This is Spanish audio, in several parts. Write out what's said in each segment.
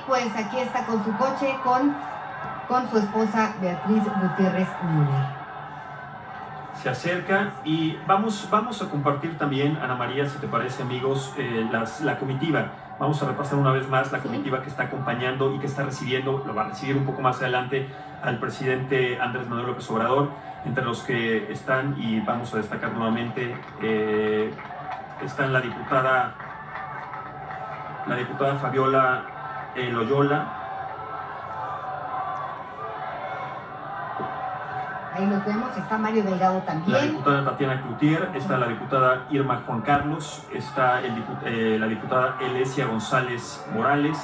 pues aquí está con su coche, con su esposa Beatriz Gutiérrez Müller. Se acerca y vamos a compartir también, Ana María, si te parece, amigos, la comitiva. Vamos a repasar una vez más la comitiva que está acompañando y que está recibiendo, lo va a recibir un poco más adelante, al presidente Andrés Manuel López Obrador, entre los que están, y vamos a destacar nuevamente, están la diputada Fabiola Loyola. Ahí los vemos, está Mario Delgado también. La diputada Tatiana Cloutier, está la diputada Irma Juan Carlos, está la diputada Elesia González Morales,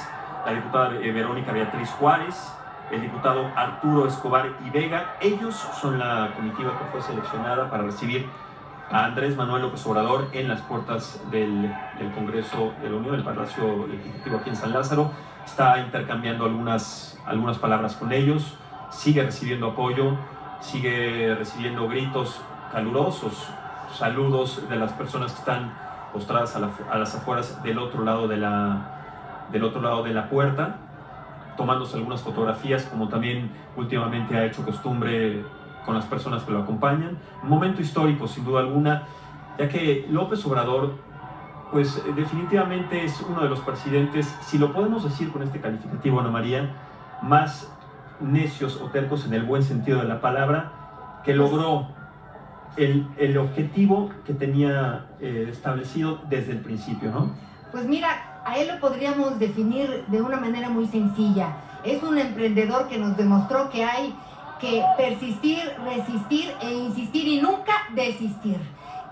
la diputada Verónica Beatriz Juárez, el diputado Arturo Escobar y Vega. Ellos son la comitiva que fue seleccionada para recibir a Andrés Manuel López Obrador en las puertas del Congreso de la Unión, del Palacio Legislativo aquí en San Lázaro. Está intercambiando algunas palabras con ellos, sigue recibiendo apoyo, sigue recibiendo gritos calurosos, saludos de las personas que están postradas a las afueras del otro lado de la puerta, tomándose algunas fotografías, como también últimamente ha hecho costumbre con las personas que lo acompañan. Un momento histórico, sin duda alguna, ya que López Obrador, pues definitivamente es uno de los presidentes, si lo podemos decir con este calificativo, Ana María, más necios o tercos en el buen sentido de la palabra, que logró el objetivo que tenía establecido desde el principio, ¿no? Pues mira, a él lo podríamos definir de una manera muy sencilla. Es un emprendedor que nos demostró que hay que persistir, resistir e insistir y nunca desistir.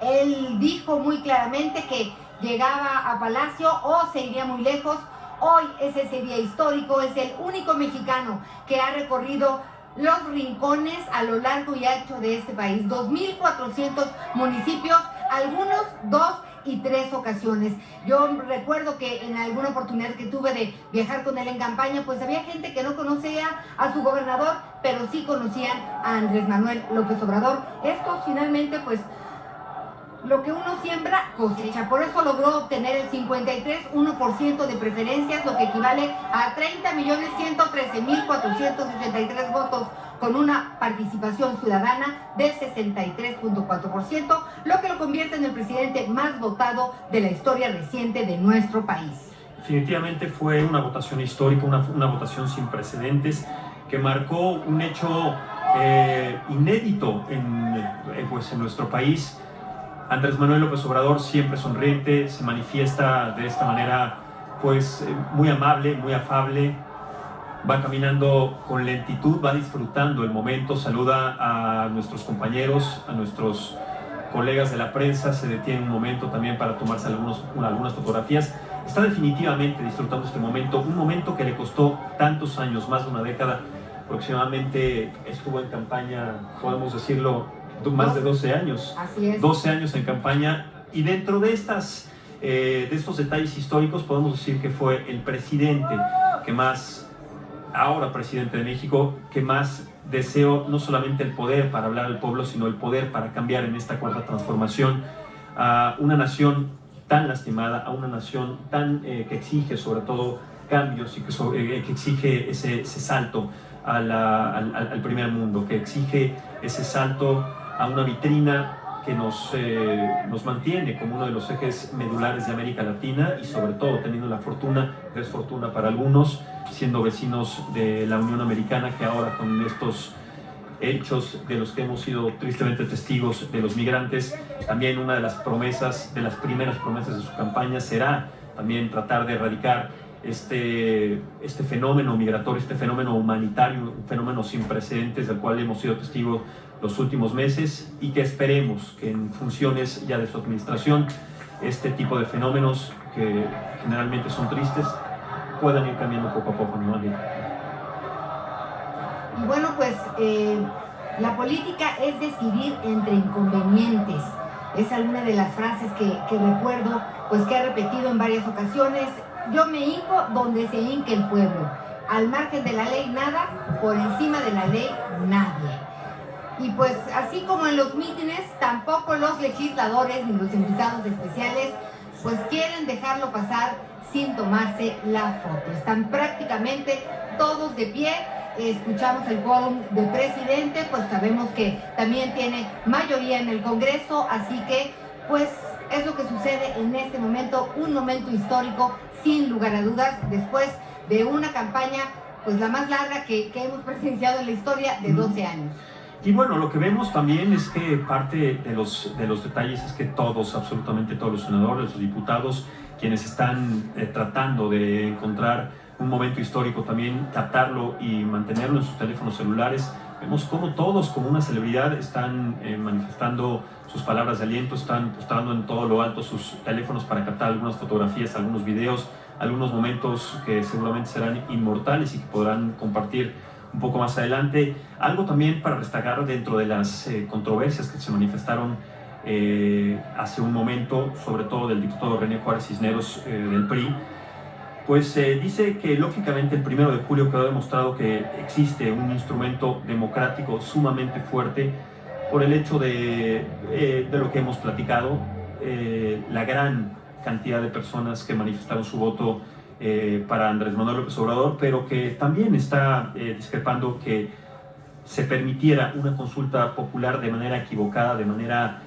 Él dijo muy claramente que llegaba a Palacio o se iría muy lejos. Hoy es ese día histórico, es el único mexicano que ha recorrido los rincones a lo largo y ancho de este país. 2.400 municipios, algunos 2 y 3 ocasiones. Yo recuerdo que en alguna oportunidad que tuve de viajar con él en campaña, pues había gente que no conocía a su gobernador, pero sí conocían a Andrés Manuel López Obrador. Esto finalmente, pues, lo que uno siembra, cosecha. Por eso logró obtener el 53,1% de preferencias, lo que equivale a 30.113.483 votos, con una participación ciudadana del 63,4%, lo que lo convierte en el presidente más votado de la historia reciente de nuestro país. Definitivamente fue una votación histórica, una votación sin precedentes, que marcó un hecho inédito en nuestro país. Andrés Manuel López Obrador, siempre sonriente, se manifiesta de esta manera, pues muy amable, muy afable, va caminando con lentitud, va disfrutando el momento, saluda a nuestros compañeros, a nuestros colegas de la prensa, se detiene un momento también para tomarse algunas fotografías. Está definitivamente disfrutando este momento, un momento que le costó tantos años, más de una década, aproximadamente estuvo en campaña, podemos decirlo, más de 12 años. Así es. 12 años en campaña, y dentro de estos detalles históricos podemos decir que fue el presidente que más, ahora presidente de México, que más deseó no solamente el poder para hablar al pueblo, sino el poder para cambiar en esta cuarta transformación a una nación tan lastimada, a una nación tan que exige sobre todo cambios y que exige ese salto al primer mundo, que exige ese salto a una vitrina que nos mantiene como uno de los ejes medulares de América Latina, y sobre todo teniendo la fortuna, desfortuna para algunos, siendo vecinos de la Unión Americana, que ahora con estos hechos de los que hemos sido tristemente testigos de los migrantes, también una de las promesas, de las primeras promesas de su campaña será también tratar de erradicar este fenómeno migratorio, este fenómeno humanitario, un fenómeno sin precedentes del cual hemos sido testigos los últimos meses, y que esperemos que en funciones ya de su administración este tipo de fenómenos, que generalmente son tristes, puedan ir cambiando poco a poco, ¿no? Y bueno, pues la política es decidir entre inconvenientes. Es alguna de las frases que recuerdo, pues que ha repetido en varias ocasiones. Yo me hinco donde se hinque el pueblo. Al margen de la ley nada, por encima de la ley nadie. Y pues así como en los mítines, tampoco los legisladores ni los invitados especiales pues quieren dejarlo pasar sin tomarse la foto. Están prácticamente todos de pie. Escuchamos el quórum del presidente, pues sabemos que también tiene mayoría en el Congreso, así que pues es lo que sucede en este momento, un momento histórico sin lugar a dudas, después de una campaña pues la más larga que hemos presenciado en la historia de 12 años. Y bueno, lo que vemos también es que parte de los detalles es que todos, absolutamente todos los senadores, los diputados, quienes están tratando de encontrar un momento histórico, también captarlo y mantenerlo en sus teléfonos celulares, vemos cómo todos, como una celebridad, están manifestando sus palabras de aliento, están postando en todo lo alto sus teléfonos para captar algunas fotografías, algunos videos, algunos momentos que seguramente serán inmortales y que podrán compartir un poco más adelante. Algo también para destacar dentro de las controversias que se manifestaron hace un momento, sobre todo del diputado René Juárez Cisneros del PRI, pues dice que lógicamente el 1 de julio quedó demostrado que existe un instrumento democrático sumamente fuerte por el hecho de lo que hemos platicado, la gran cantidad de personas que manifestaron su voto para Andrés Manuel López Obrador, pero que también está discrepando que se permitiera una consulta popular de manera equivocada, de manera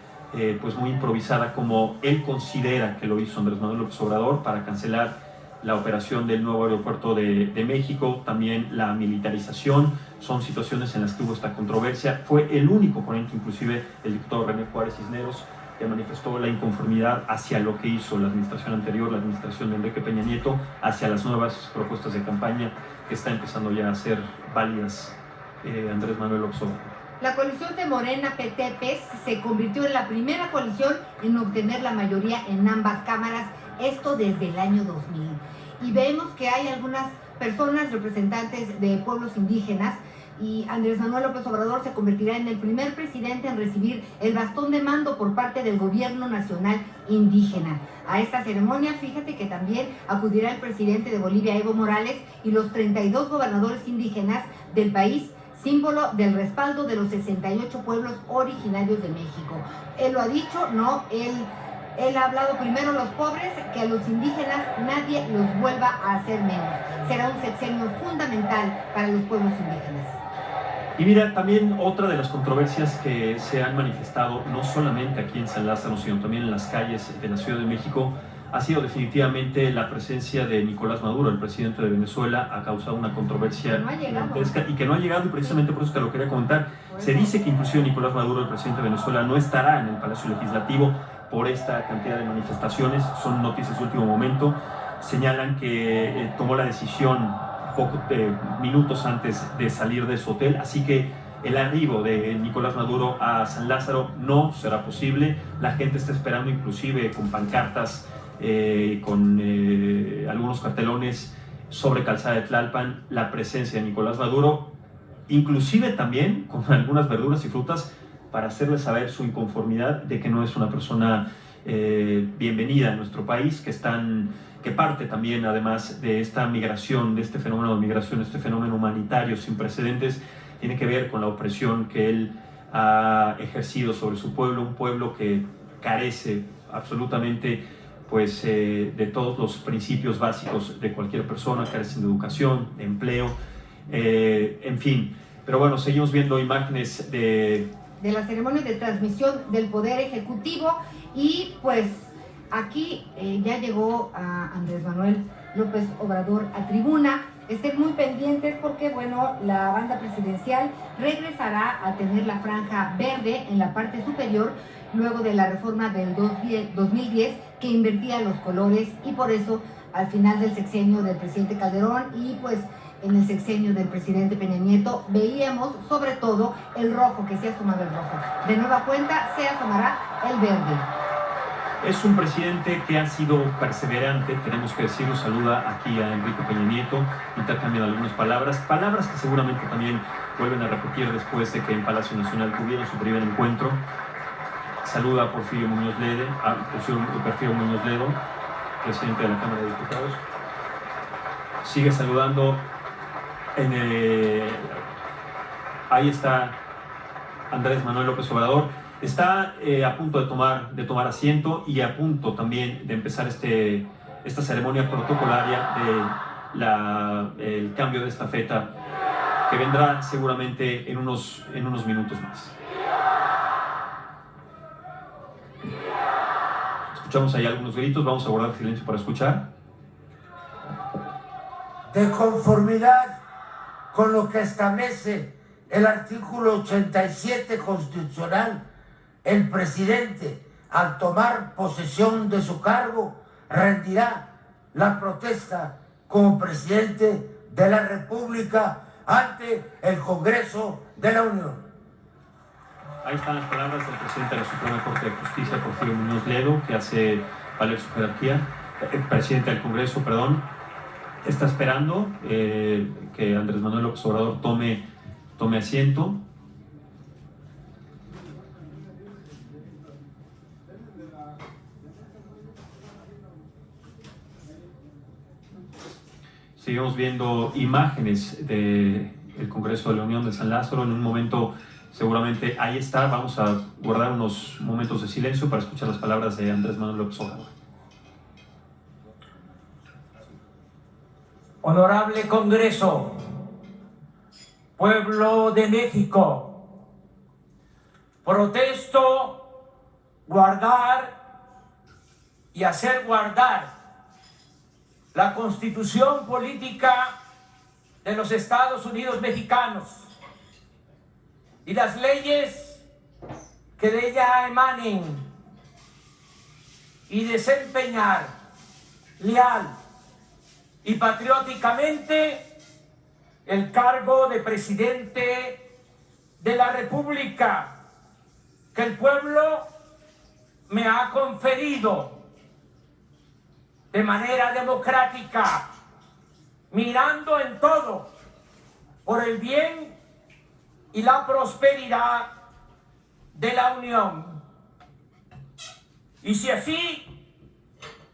pues muy improvisada, como él considera que lo hizo Andrés Manuel López Obrador para cancelar la operación del nuevo aeropuerto de México, también la militarización. Son situaciones en las que hubo esta controversia. Fue el único ponente, inclusive el diputado René Juárez Cisneros, que manifestó la inconformidad hacia lo que hizo la administración anterior, la administración de Enrique Peña Nieto, hacia las nuevas propuestas de campaña que está empezando ya a ser válidas Andrés Manuel López Obrador. La coalición de Morena PT-PES se convirtió en la primera coalición en obtener la mayoría en ambas cámaras, esto desde el año 2000. Y vemos que hay algunas personas, representantes de pueblos indígenas, y Andrés Manuel López Obrador se convertirá en el primer presidente en recibir el bastón de mando por parte del gobierno nacional indígena. A esta ceremonia, fíjate que también acudirá el presidente de Bolivia, Evo Morales, y los 32 gobernadores indígenas del país, símbolo del respaldo de los 68 pueblos originarios de México. Él lo ha dicho, no, él ha hablado primero a los pobres, que a los indígenas nadie los vuelva a hacer menos. Será un sexenio fundamental para los pueblos indígenas. Y mira, también otra de las controversias que se han manifestado, no solamente aquí en San Lázaro, sino también en las calles de la Ciudad de México, ha sido definitivamente la presencia de Nicolás Maduro, el presidente de Venezuela. Ha causado una controversia gigantesca y que no ha llegado, y precisamente por eso te lo quería comentar. Se dice que inclusive Nicolás Maduro, el presidente de Venezuela, no estará en el Palacio Legislativo por esta cantidad de manifestaciones. Son noticias de último momento. Señalan que tomó la decisión minutos antes de salir de su hotel, así que el arribo de Nicolás Maduro a San Lázaro no será posible. La gente está esperando, inclusive con pancartas, con algunos cartelones sobre Calzada de Tlalpan, la presencia de Nicolás Maduro, inclusive también con algunas verduras y frutas, para hacerle saber su inconformidad de que no es una persona bienvenida en nuestro país, que parte también, además de esta migración, de este fenómeno de migración, este fenómeno humanitario sin precedentes, tiene que ver con la opresión que él ha ejercido sobre su pueblo, un pueblo que carece absolutamente pues, de todos los principios básicos de cualquier persona, carecen de educación, de empleo, en fin. Pero bueno, seguimos viendo imágenes de la ceremonia de transmisión del Poder Ejecutivo, y pues aquí ya llegó a Andrés Manuel López Obrador a tribuna. Estén muy pendientes porque, bueno, la banda presidencial regresará a tener la franja verde en la parte superior luego de la reforma del 2010 que invertía los colores, y por eso al final del sexenio del presidente Calderón y pues en el sexenio del presidente Peña Nieto veíamos sobre todo el rojo, que se ha asomado el rojo. De nueva cuenta se asomará el verde. Es un presidente que ha sido perseverante, tenemos que decirlo. Saluda aquí a Enrique Peña Nieto, intercambian algunas palabras que seguramente también vuelven a repetir después de que en Palacio Nacional tuvieron su primer encuentro. Saluda a Porfirio Muñoz Ledo, presidente de la Cámara de Diputados. Sigue saludando. Ahí está Andrés Manuel López Obrador. Está a punto de tomar asiento y a punto también de empezar este esta ceremonia protocolaria del cambio de estafeta que vendrá seguramente en unos minutos más. Escuchamos ahí algunos gritos, vamos a guardar silencio para escuchar. De conformidad con lo que establece el artículo 87 constitucional, el presidente, al tomar posesión de su cargo, rendirá la protesta como presidente de la República ante el Congreso de la Unión. Ahí están las palabras del presidente de la Suprema Corte de Justicia, Porfirio Muñoz Ledo, que hace valer su jerarquía. El presidente del Congreso, está esperando que Andrés Manuel López Obrador tome asiento. Seguimos viendo imágenes del Congreso de la Unión de San Lázaro. En un momento, seguramente ahí está. Vamos a guardar unos momentos de silencio para escuchar las palabras de Andrés Manuel López Obrador. Honorable Congreso, pueblo de México, protesto guardar y hacer guardar la Constitución Política de los Estados Unidos Mexicanos y las leyes que de ella emanen y desempeñar leal y patrióticamente el cargo de presidente de la República que el pueblo me ha conferido de manera democrática, mirando en todo por el bien y la prosperidad de la Unión. Y si así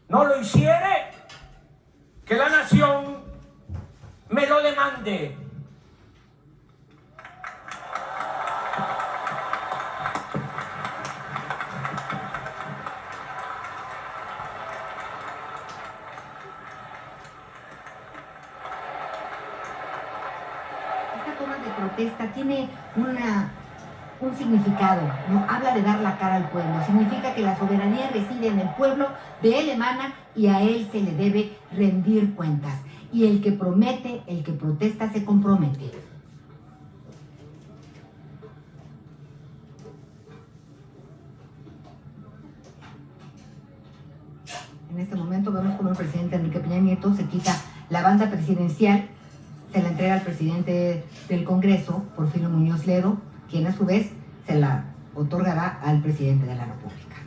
no lo hiciere, que la nación me lo demande. Esta toma de protesta tiene un significado, ¿no? Habla de dar la cara al pueblo, significa que la soberanía reside en el pueblo, de él emana y a él se le debe rendir cuentas. Y el que promete, el que protesta, se compromete. En este momento vemos como el presidente Enrique Peña Nieto se quita la banda presidencial, se la entrega al presidente del Congreso, Porfirio Muñoz Ledo, quien a su vez se la otorgará al presidente de la República.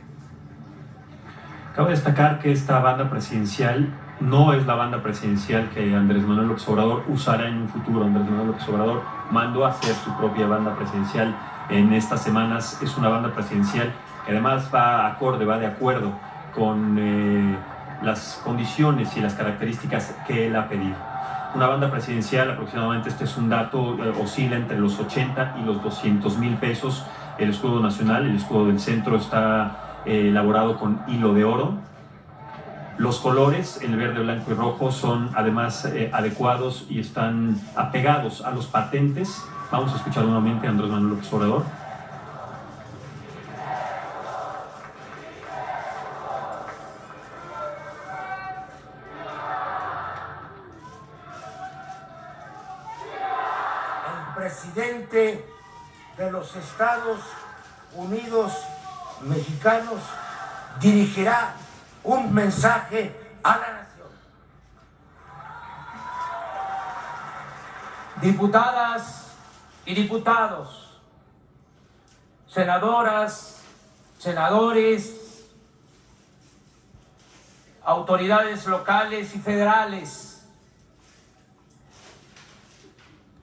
Cabe destacar que esta banda presidencial no es la banda presidencial que Andrés Manuel López Obrador usará en un futuro. Andrés Manuel López Obrador mandó a hacer su propia banda presidencial en estas semanas. Es una banda presidencial que además va de acuerdo con las condiciones y las características que él ha pedido. Una banda presidencial, aproximadamente, este es un dato, oscila entre los 80 y los 200,000 pesos. El escudo nacional, el escudo del centro, está elaborado con hilo de oro. Los colores, el verde, blanco y rojo, son además adecuados y están apegados a los patentes. Vamos a escuchar nuevamente a Andrés Manuel López Obrador. Presidente de los Estados Unidos Mexicanos dirigirá un mensaje a la nación. Diputadas y diputados, senadoras, senadores, autoridades locales y federales,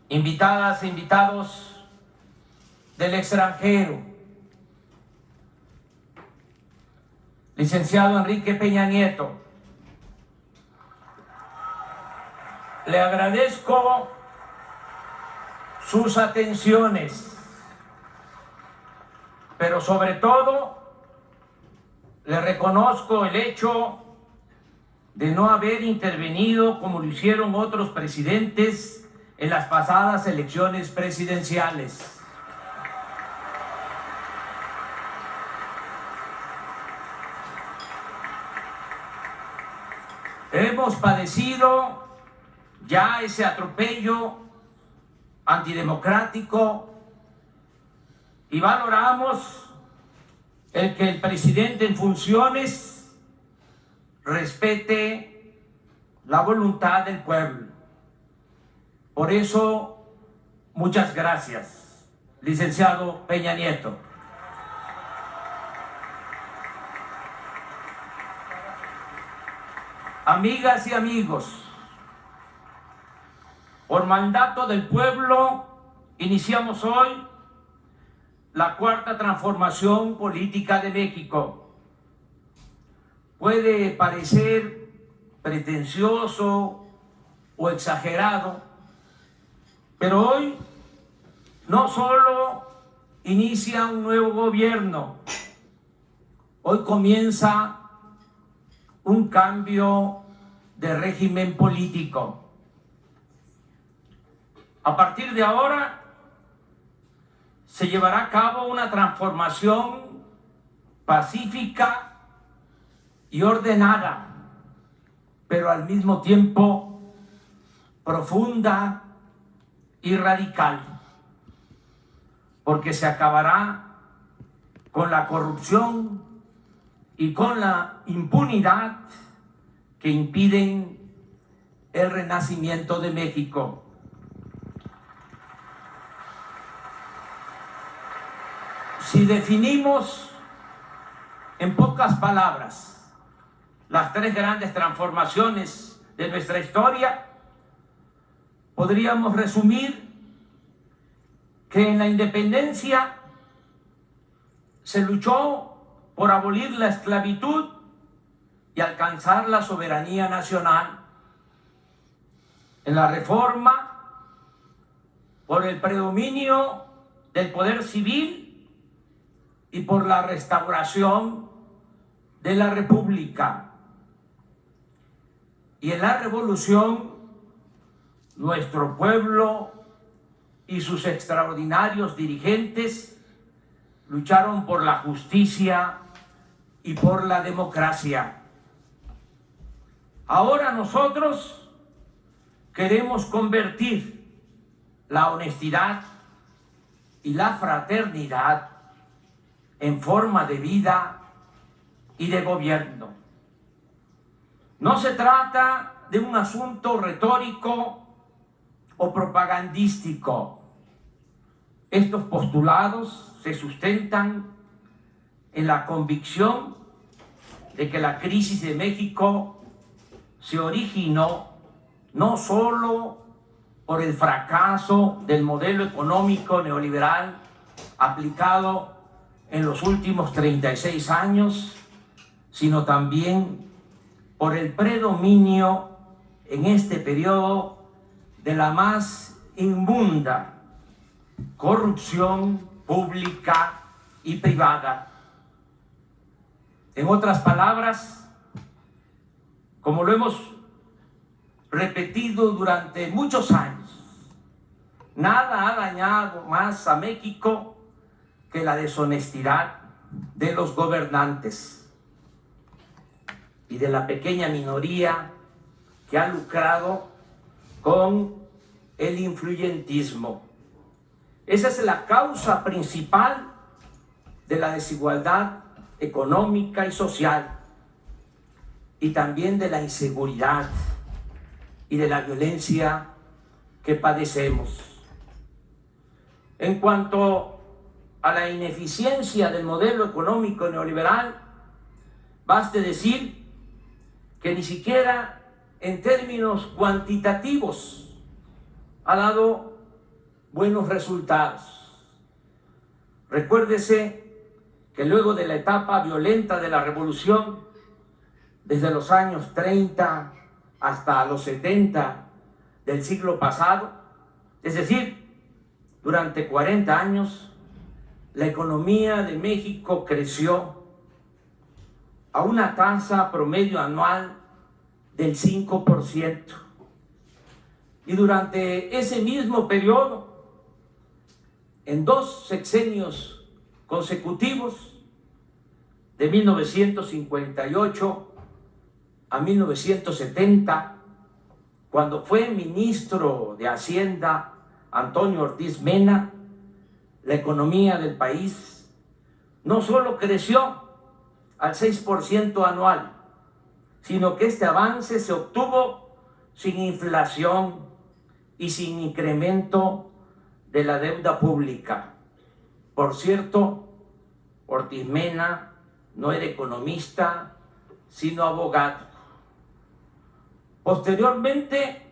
invitadas e invitados del extranjero, licenciado Enrique Peña Nieto, le agradezco sus atenciones, pero sobre todo le reconozco el hecho de no haber intervenido como lo hicieron otros presidentes en las pasadas elecciones presidenciales. Hemos padecido ya ese atropello antidemocrático y valoramos el que el presidente en funciones respete la voluntad del pueblo. Por eso, muchas gracias, licenciado Peña Nieto. Amigas y amigos, por mandato del pueblo, iniciamos hoy la cuarta transformación política de México. Puede parecer pretencioso o exagerado, pero hoy no solo inicia un nuevo gobierno, hoy comienza un cambio de régimen político. A partir de ahora se llevará a cabo una transformación pacífica y ordenada, pero al mismo tiempo profunda y radical, porque se acabará con la corrupción y con la impunidad que impiden el renacimiento de México. Si definimos en pocas palabras las tres grandes transformaciones de nuestra historia, podríamos resumir que en la independencia se luchó por abolir la esclavitud y alcanzar la soberanía nacional. En la reforma, por el predominio del poder civil y por la restauración de la República. Y en la revolución, nuestro pueblo y sus extraordinarios dirigentes lucharon por la justicia y por la democracia. Ahora nosotros queremos convertir la honestidad y la fraternidad en forma de vida y de gobierno. No se trata de un asunto retórico o propagandístico. Estos postulados se sustentan en la convicción de que la crisis de México se originó no solo por el fracaso del modelo económico neoliberal aplicado en los últimos 36 años, sino también por el predominio en este periodo de la más inmunda corrupción pública y privada. En otras palabras, como lo hemos repetido durante muchos años, nada ha dañado más a México que la deshonestidad de los gobernantes y de la pequeña minoría que ha lucrado con el influyentismo. Esa es la causa principal de la desigualdad económica y social, y también de la inseguridad y de la violencia que padecemos. En cuanto a la ineficiencia del modelo económico neoliberal, baste decir que ni siquiera en términos cuantitativos ha dado buenos resultados. Recuérdese que luego de la etapa violenta de la revolución, desde los años 30 hasta los 70 del siglo pasado, es decir, durante 40 años, la economía de México creció a una tasa promedio anual del 5%. Y durante ese mismo periodo, en 2 sexenios consecutivos, de 1958 a 1970, cuando fue ministro de Hacienda Antonio Ortiz Mena, la economía del país no solo creció al 6% anual, sino que este avance se obtuvo sin inflación y sin incremento de la deuda pública. Por cierto, Ortiz Mena no era economista, sino abogado. Posteriormente,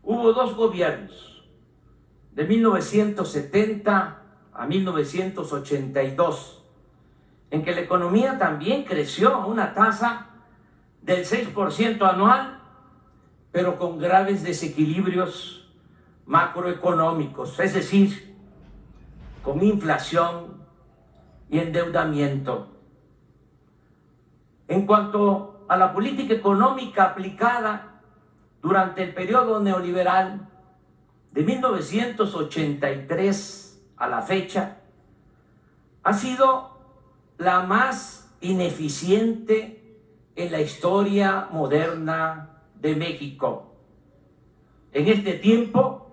hubo 2 gobiernos, de 1970 a 1982, en que la economía también creció a una tasa del 6% anual, pero con graves desequilibrios macroeconómicos, es decir, con inflación y endeudamiento. En cuanto a la política económica aplicada durante el periodo neoliberal de 1983 a la fecha, ha sido la más ineficiente en la historia moderna de México. En este tiempo,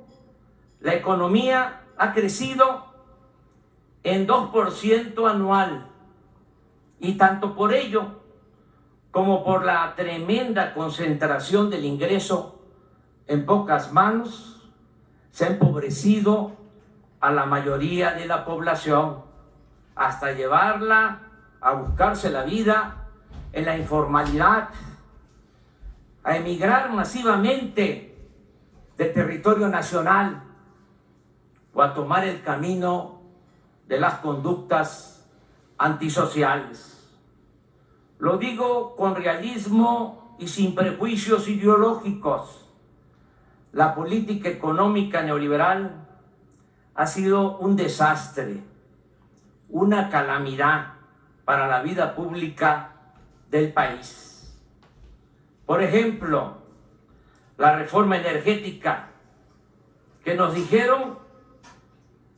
la economía ha crecido en 2% anual, y tanto por ello como por la tremenda concentración del ingreso en pocas manos, se ha empobrecido a la mayoría de la población, hasta llevarla a buscarse la vida en la informalidad, a emigrar masivamente del territorio nacional o a tomar el camino de las conductas antisociales. Lo digo con realismo y sin prejuicios ideológicos. La política económica neoliberal ha sido un desastre, una calamidad para la vida pública del país. Por ejemplo, la reforma energética, que nos dijeron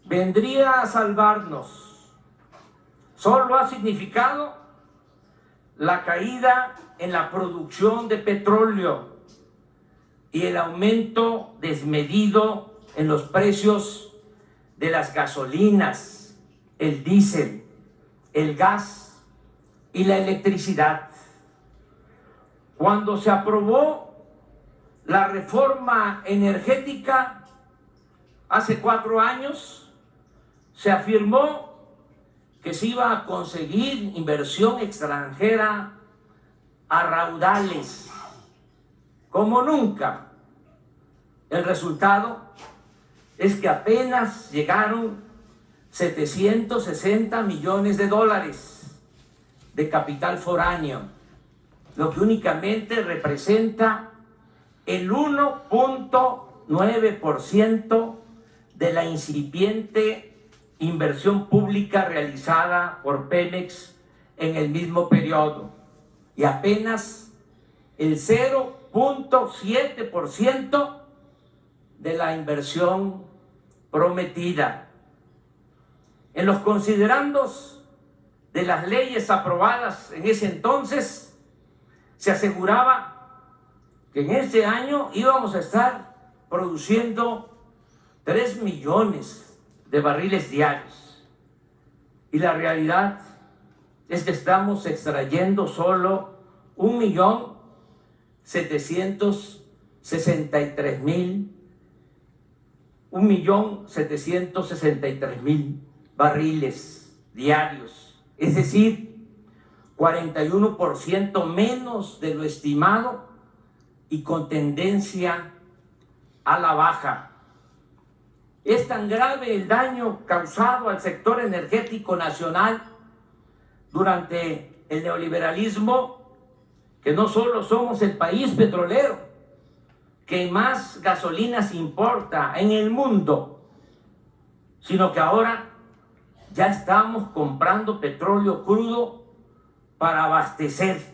vendría a salvarnos, solo ha significado la caída en la producción de petróleo y el aumento desmedido en los precios de las gasolinas, el diésel, el gas y la electricidad. Cuando se aprobó la reforma energética hace 4 años, se afirmó que se iba a conseguir inversión extranjera a raudales, como nunca. El resultado es que apenas llegaron 760 millones de dólares de capital foráneo, lo que únicamente representa el 1.9% de la incipiente inversión pública realizada por Pemex en el mismo periodo, y apenas el 0.7% de la inversión prometida. En los considerandos de las leyes aprobadas en ese entonces, se aseguraba que en este año íbamos a estar produciendo 3 millones de barriles diarios. Y la realidad es que estamos extrayendo solo 1.763.000 barriles diarios, es decir, 41% menos de lo estimado y con tendencia a la baja. Es tan grave el daño causado al sector energético nacional durante el neoliberalismo, que no solo somos el país petrolero que más gasolinas importa en el mundo, sino que ahora ya estamos comprando petróleo crudo para abastecer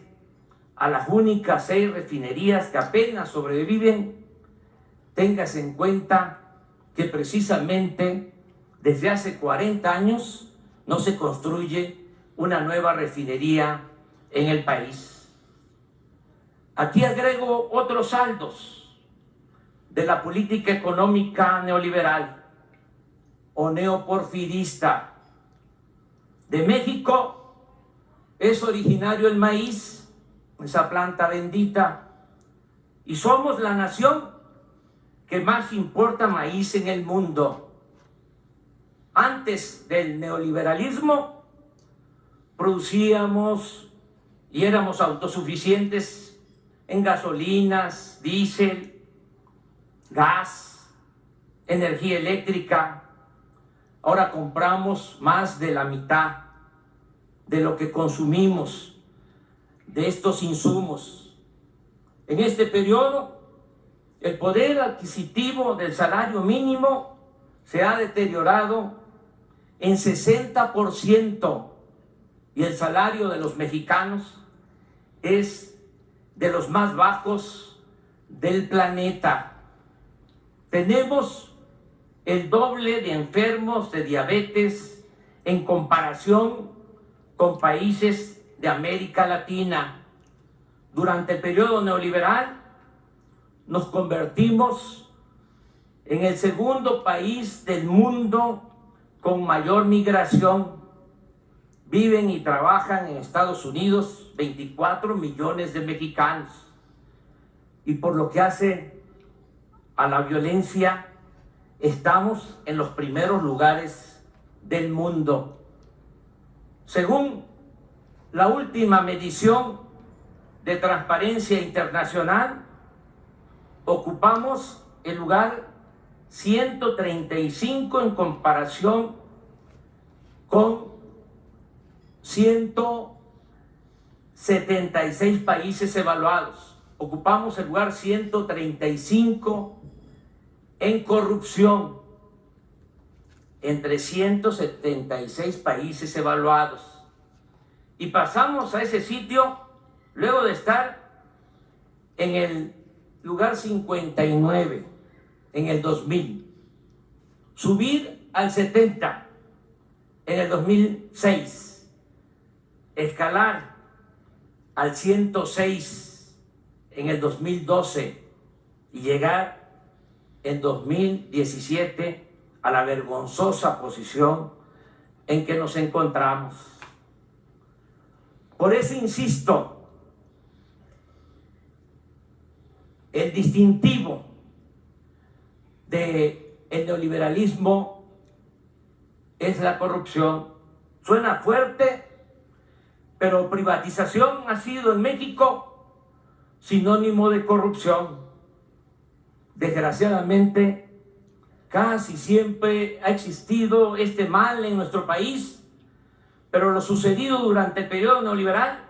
a las únicas 6 refinerías que apenas sobreviven, téngase en cuenta que precisamente desde hace 40 años no se construye una nueva refinería en el país. Aquí agrego otros saldos de la política económica neoliberal o neoporfirista. De México es originario el maíz, esa planta bendita, y somos la nación que más importa maíz en el mundo. Antes del neoliberalismo producíamos y éramos autosuficientes en gasolinas, diésel, gas, energía eléctrica. Ahora compramos más de la mitad de lo que consumimos de estos insumos. En este periodo, el poder adquisitivo del salario mínimo se ha deteriorado en 60% y el salario de los mexicanos es de los más bajos del planeta. Tenemos el doble de enfermos de diabetes en comparación con países de América Latina. Durante el periodo neoliberal nos convertimos en el segundo país del mundo con mayor migración. Viven y trabajan en Estados Unidos 24 millones de mexicanos. Y por lo que hace a la violencia, estamos en los primeros lugares del mundo. Según la última medición de Transparencia Internacional, ocupamos el lugar 135 en comparación con 176 países evaluados. Ocupamos el lugar 135 en corrupción entre 176 países evaluados. Y pasamos a ese sitio luego de estar en el lugar 59 en el 2000. Subir al 70 en el 2006. Escalar al 106 en el 2012 y llegar en 2017 a la vergonzosa posición en que nos encontramos. Por eso insisto, el distintivo del neoliberalismo es la corrupción. Suena fuerte, pero privatización ha sido en México sinónimo de corrupción. Desgraciadamente, casi siempre ha existido este mal en nuestro país, pero lo sucedido durante el periodo neoliberal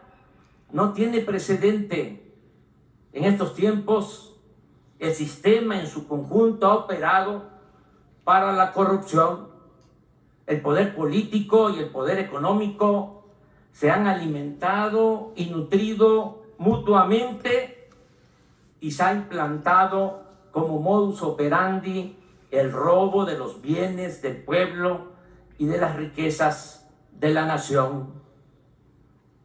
no tiene precedente. En estos tiempos, el sistema en su conjunto ha operado para la corrupción. El poder político y el poder económico se han alimentado y nutrido mutuamente y se ha implantado como modus operandi el robo de los bienes del pueblo y de las riquezas de la nación.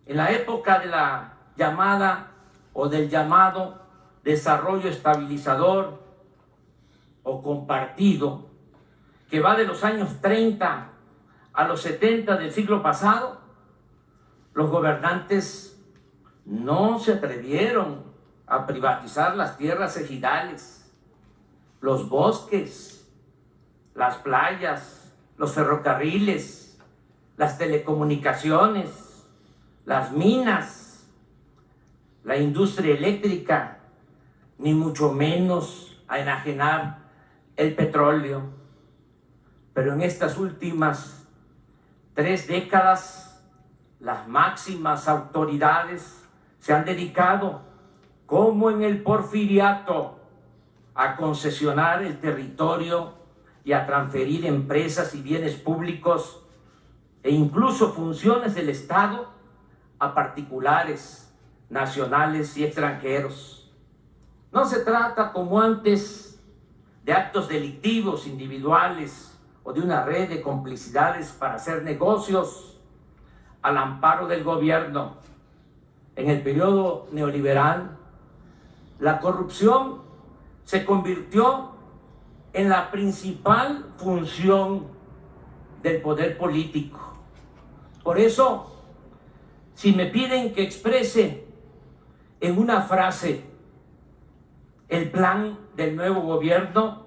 En la época de la llamada o del llamado desarrollo estabilizador o compartido, que va de los años 30 a los 70 del siglo pasado, los gobernantes no se atrevieron a privatizar las tierras ejidales, los bosques, las playas, los ferrocarriles, las telecomunicaciones, las minas, la industria eléctrica, ni mucho menos a enajenar el petróleo. Pero en estas últimas 3 décadas, las máximas autoridades se han dedicado, como en el porfiriato, a concesionar el territorio y a transferir empresas y bienes públicos e incluso funciones del Estado a particulares nacionales y extranjeros. No se trata, como antes, de actos delictivos individuales o de una red de complicidades para hacer negocios al amparo del gobierno. En el periodo neoliberal, la corrupción se convirtió en la principal función del poder político. Por eso, si me piden que exprese en una frase el plan del nuevo gobierno,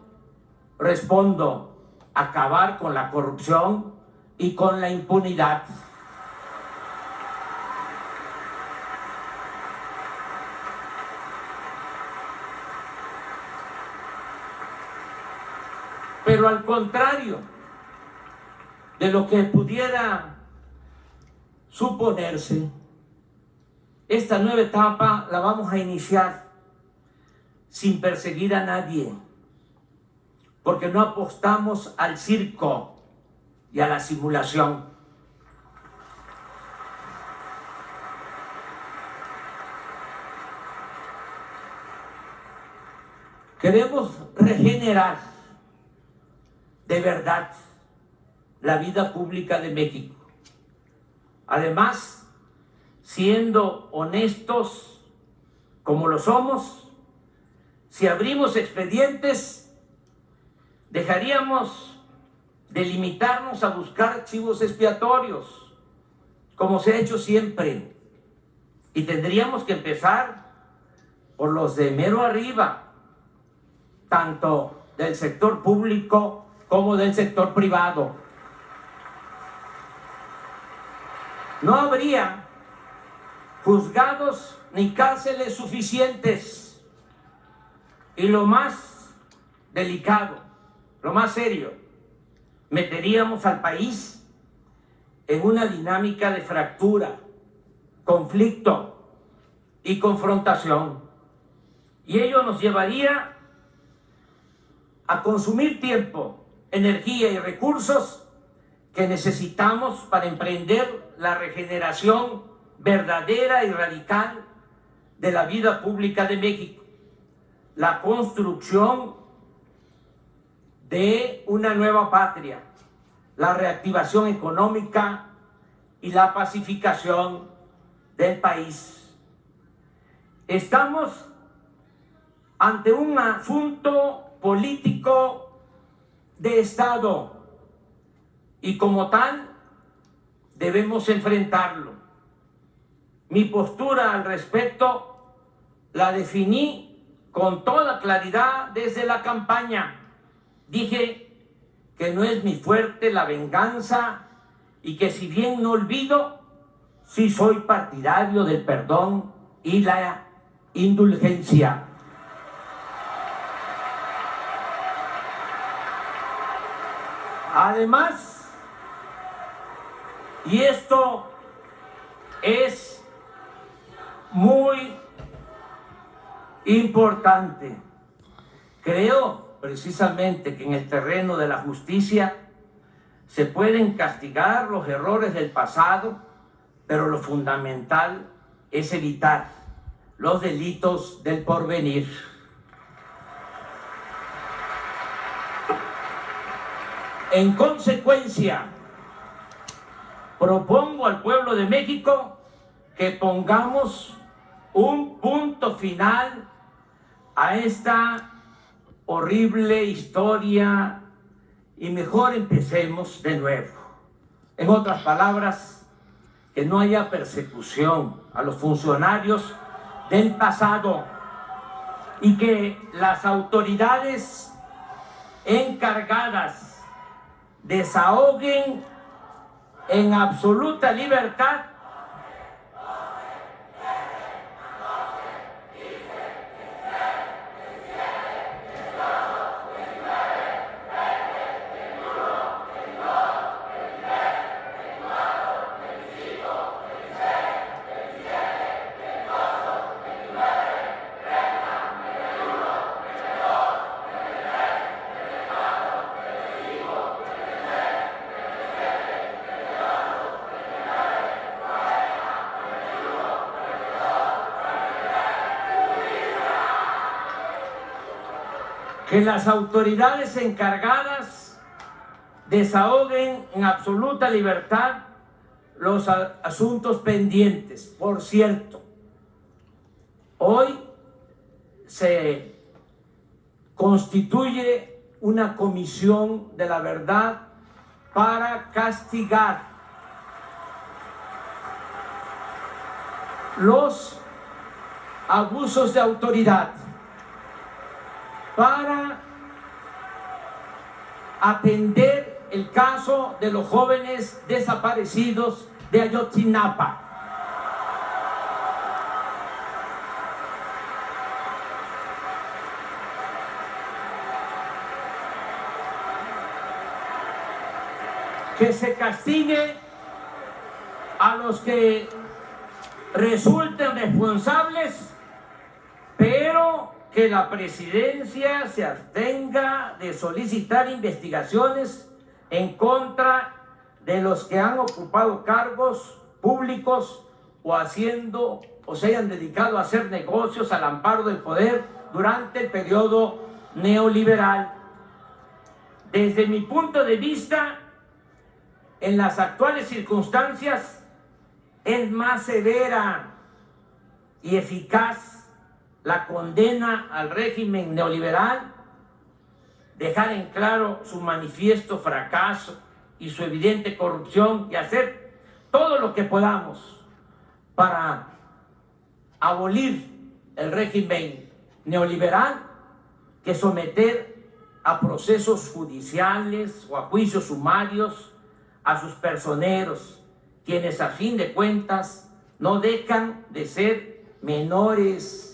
respondo: acabar con la corrupción y con la impunidad. Pero al contrario de lo que pudiera suponerse, esta nueva etapa la vamos a iniciar sin perseguir a nadie, porque no apostamos al circo y a la simulación. Queremos regenerar de verdad la vida pública de México. Además, siendo honestos como lo somos, si abrimos expedientes, dejaríamos de limitarnos a buscar chivos expiatorios, como se ha hecho siempre, y tendríamos que empezar por los de mero arriba, tanto del sector público como del sector privado. No habría juzgados ni cárceles suficientes. Y lo más delicado, lo más serio, meteríamos al país en una dinámica de fractura, conflicto y confrontación. Y ello nos llevaría a consumir tiempo, energía y recursos que necesitamos para emprender la regeneración verdadera y radical de la vida pública de México, la construcción de una nueva patria, la reactivación económica y la pacificación del país. Estamos ante un asunto político de Estado y como tal debemos enfrentarlo. Mi postura al respecto la definí con toda claridad desde la campaña. Dije que no es mi fuerte la venganza y que si bien no olvido, sí soy partidario del perdón y la indulgencia. Además, y esto es muy importante, creo precisamente que en el terreno de la justicia se pueden castigar los errores del pasado, pero lo fundamental es evitar los delitos del porvenir. En consecuencia, propongo al pueblo de México que pongamos un punto final a esta horrible historia y mejor empecemos de nuevo. En otras palabras, que no haya persecución a los funcionarios del pasado y que las autoridades encargadas desahoguen en absoluta libertad que las autoridades encargadas desahoguen en absoluta libertad los asuntos pendientes. Por cierto, hoy se constituye una comisión de la verdad para castigar los abusos de autoridad, para atender el caso de los jóvenes desaparecidos de Ayotzinapa. Que se castigue a los que resulten responsables, pero que la presidencia se abstenga de solicitar investigaciones en contra de los que han ocupado cargos públicos o se hayan dedicado a hacer negocios al amparo del poder durante el periodo neoliberal. Desde mi punto de vista, en las actuales circunstancias, es más severa y eficaz la condena al régimen neoliberal, dejar en claro su manifiesto fracaso y su evidente corrupción y hacer todo lo que podamos para abolir el régimen neoliberal, que someter a procesos judiciales o a juicios sumarios a sus personeros, quienes a fin de cuentas no dejan de ser menores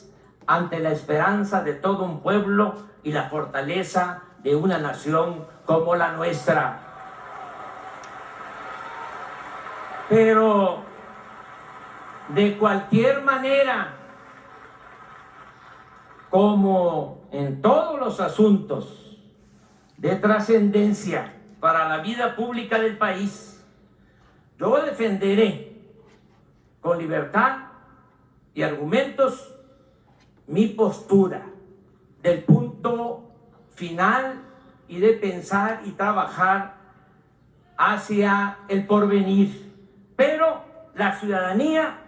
ante la esperanza de todo un pueblo y la fortaleza de una nación como la nuestra. Pero de cualquier manera, como en todos los asuntos de trascendencia para la vida pública del país, yo defenderé con libertad y argumentos mi postura del punto final y de pensar y trabajar hacia el porvenir. Pero la ciudadanía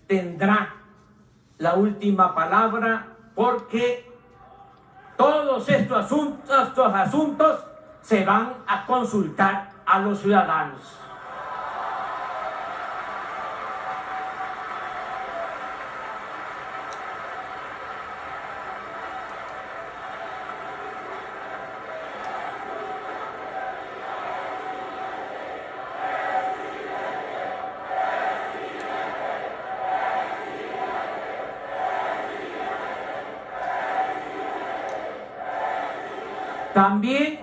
tendrá la última palabra, porque todos estos asuntos se van a consultar a los ciudadanos. También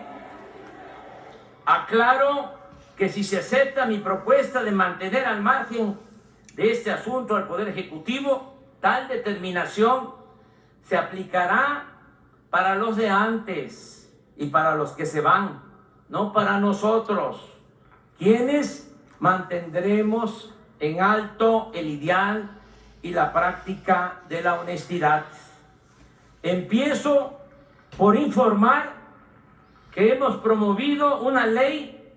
aclaro que si se acepta mi propuesta de mantener al margen de este asunto al Poder Ejecutivo, tal determinación se aplicará para los de antes y para los que se van, no para nosotros, quienes mantendremos en alto el ideal y la práctica de la honestidad. Empiezo por informar que hemos promovido una ley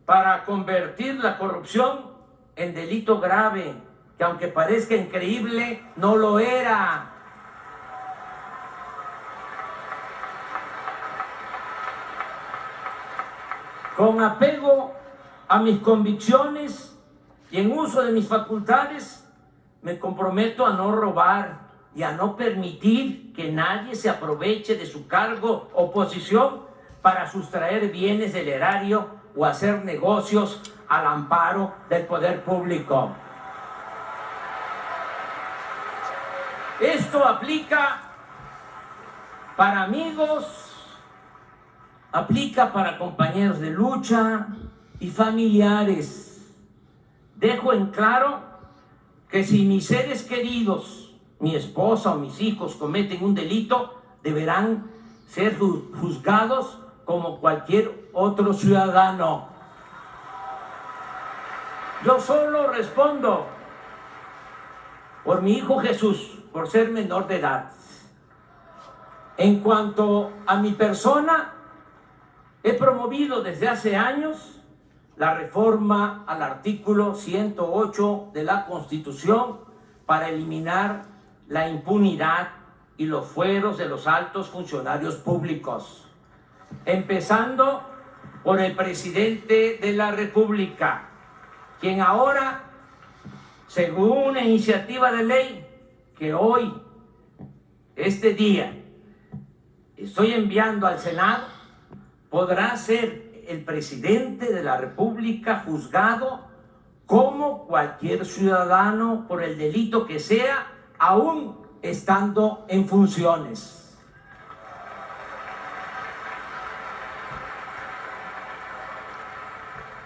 para convertir la corrupción en delito grave, que aunque parezca increíble, no lo era. Con apego a mis convicciones y en uso de mis facultades, me comprometo a no robar y a no permitir que nadie se aproveche de su cargo o posición para sustraer bienes del erario o hacer negocios al amparo del poder público. Esto aplica para amigos, aplica para compañeros de lucha y familiares. Dejo en claro que si mis seres queridos, mi esposa o mis hijos cometen un delito, deberán ser juzgados como cualquier otro ciudadano. Yo solo respondo por mi hijo Jesús, por ser menor de edad. En cuanto a mi persona, he promovido desde hace años la reforma al artículo 108 de la Constitución para eliminar la impunidad y los fueros de los altos funcionarios públicos, empezando por el presidente de la República, quien ahora, según una iniciativa de ley que hoy, este día, estoy enviando al Senado, podrá ser el presidente de la República juzgado como cualquier ciudadano por el delito que sea, aún estando en funciones.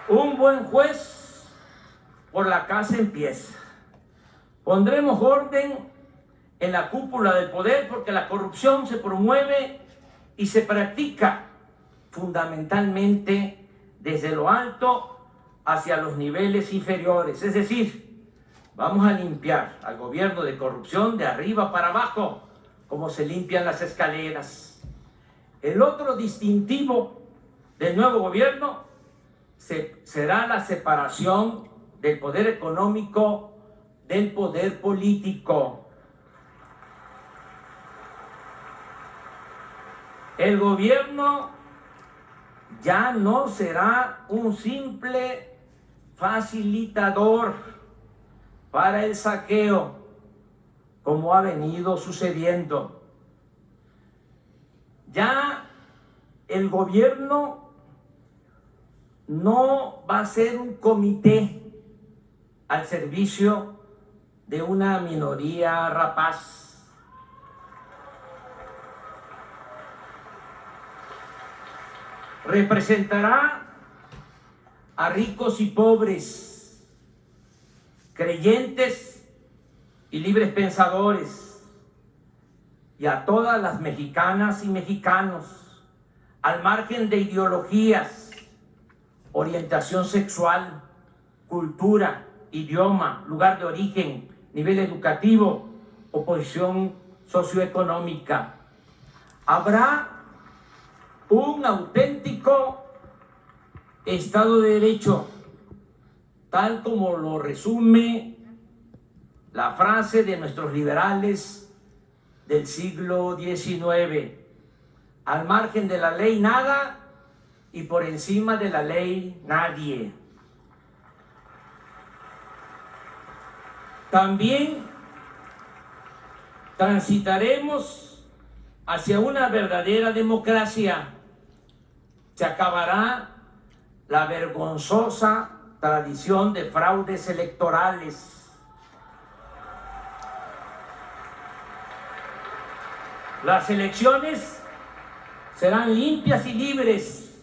Un buen juez por la casa empieza. Pondremos orden en la cúpula del poder porque la corrupción se promueve y se practica fundamentalmente desde lo alto hacia los niveles inferiores. Es decir, vamos a limpiar al gobierno de corrupción de arriba para abajo, como se limpian las escaleras. El otro distintivo del nuevo gobierno será la separación del poder económico del poder político. El gobierno ya no será un simple facilitador para el saqueo, como ha venido sucediendo. Ya el gobierno no va a ser un comité al servicio de una minoría rapaz. Representará a ricos y pobres, creyentes y libres pensadores, y a todas las mexicanas y mexicanos, al margen de ideologías, orientación sexual, cultura, idioma, lugar de origen, nivel educativo o posición socioeconómica. Habrá un auténtico Estado de Derecho, tal como lo resume la frase de nuestros liberales del siglo XIX: al margen de la ley nada y por encima de la ley nadie. También transitaremos hacia una verdadera democracia. Se acabará la vergonzosa tradición de fraudes electorales. Las elecciones serán limpias y libres,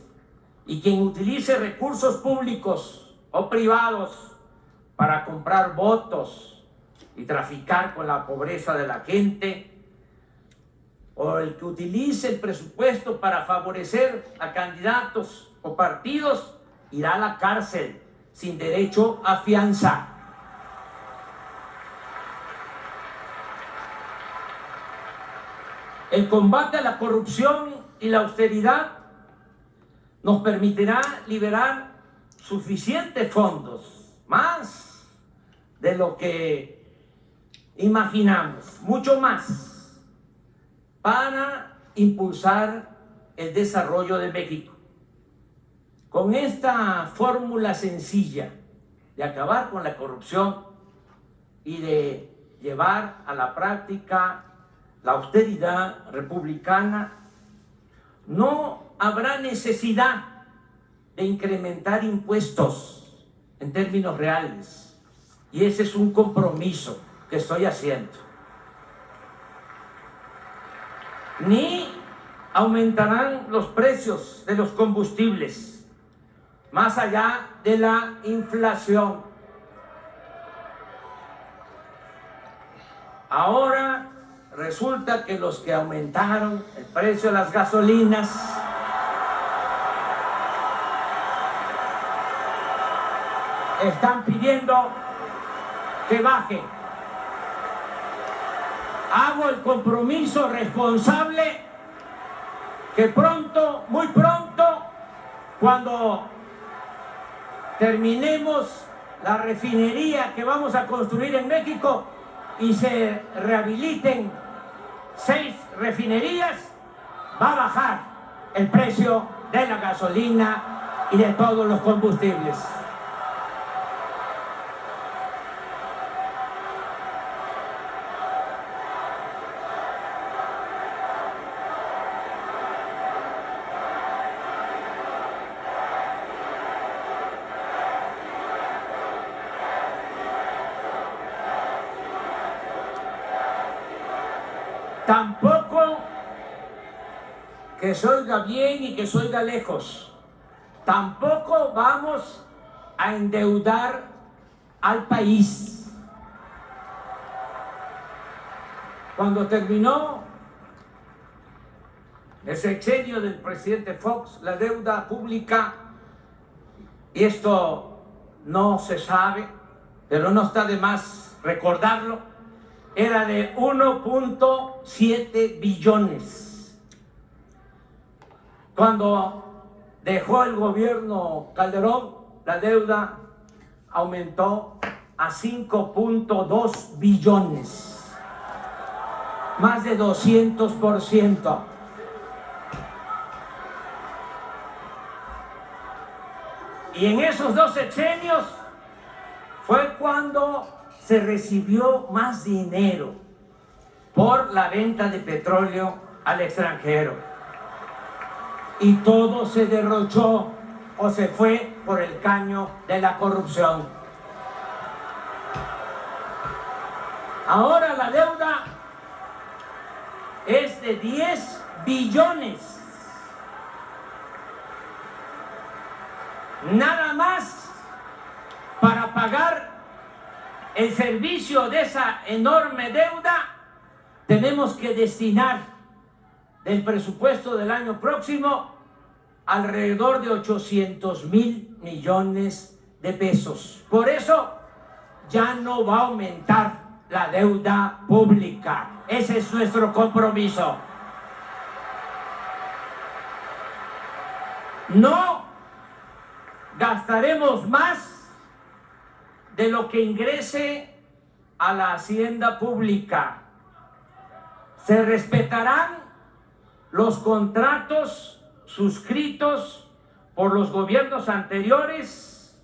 y quien utilice recursos públicos o privados para comprar votos y traficar con la pobreza de la gente, o el que utilice el presupuesto para favorecer a candidatos o partidos, irá a la cárcel sin derecho a fianza. El combate a la corrupción y la austeridad nos permitirá liberar suficientes fondos, más de lo que imaginamos, mucho más, para impulsar el desarrollo de México. Con esta fórmula sencilla de acabar con la corrupción y de llevar a la práctica la austeridad republicana, no habrá necesidad de incrementar impuestos en términos reales. Y ese es un compromiso que estoy haciendo. Ni aumentarán los precios de los combustibles más allá de la inflación. Ahora resulta que los que aumentaron el precio de las gasolinas están pidiendo que baje. Hago el compromiso responsable que pronto, muy pronto, cuando terminemos la refinería que vamos a construir en México y se rehabiliten 6 refinerías, va a bajar el precio de la gasolina y de todos los combustibles. Tampoco que se oiga bien y que se oiga lejos. Tampoco vamos a endeudar al país. Cuando terminó el sexenio del presidente Fox, la deuda pública, y esto no se sabe, pero no está de más recordarlo, era de 1.7 billones. Cuando dejó el gobierno Calderón, la deuda aumentó a 5.2 billones, más de 200%. Y en esos 2 sexenios fue cuando se recibió más dinero por la venta de petróleo al extranjero. Y todo se derrochó o se fue por el caño de la corrupción. Ahora la deuda es de 10 billones. Nada más para pagar el servicio de esa enorme deuda, tenemos que destinar del presupuesto del año próximo alrededor de 800,000 millones de pesos. Por eso ya no va a aumentar la deuda pública. Ese es nuestro compromiso. No gastaremos más de lo que ingrese a la hacienda pública. Se respetarán los contratos suscritos por los gobiernos anteriores,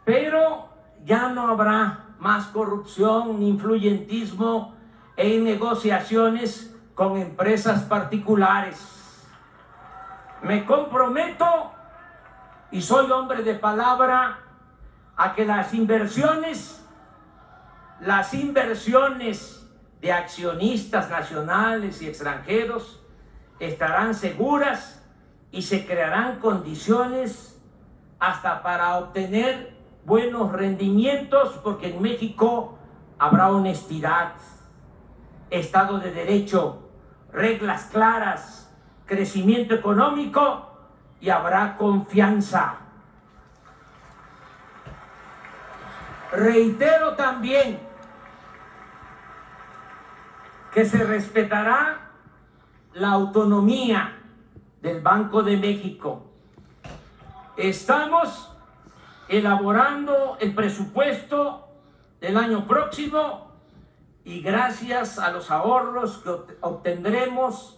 pero ya no habrá más corrupción ni influyentismo en negociaciones con empresas particulares. Me comprometo, y soy hombre de palabra, a que las inversiones de accionistas nacionales y extranjeros estarán seguras y se crearán condiciones hasta para obtener buenos rendimientos, porque en México habrá honestidad, Estado de Derecho, reglas claras, crecimiento económico y habrá confianza. Reitero también que se respetará la autonomía del Banco de México. Estamos elaborando el presupuesto del año próximo y gracias a los ahorros que obtendremos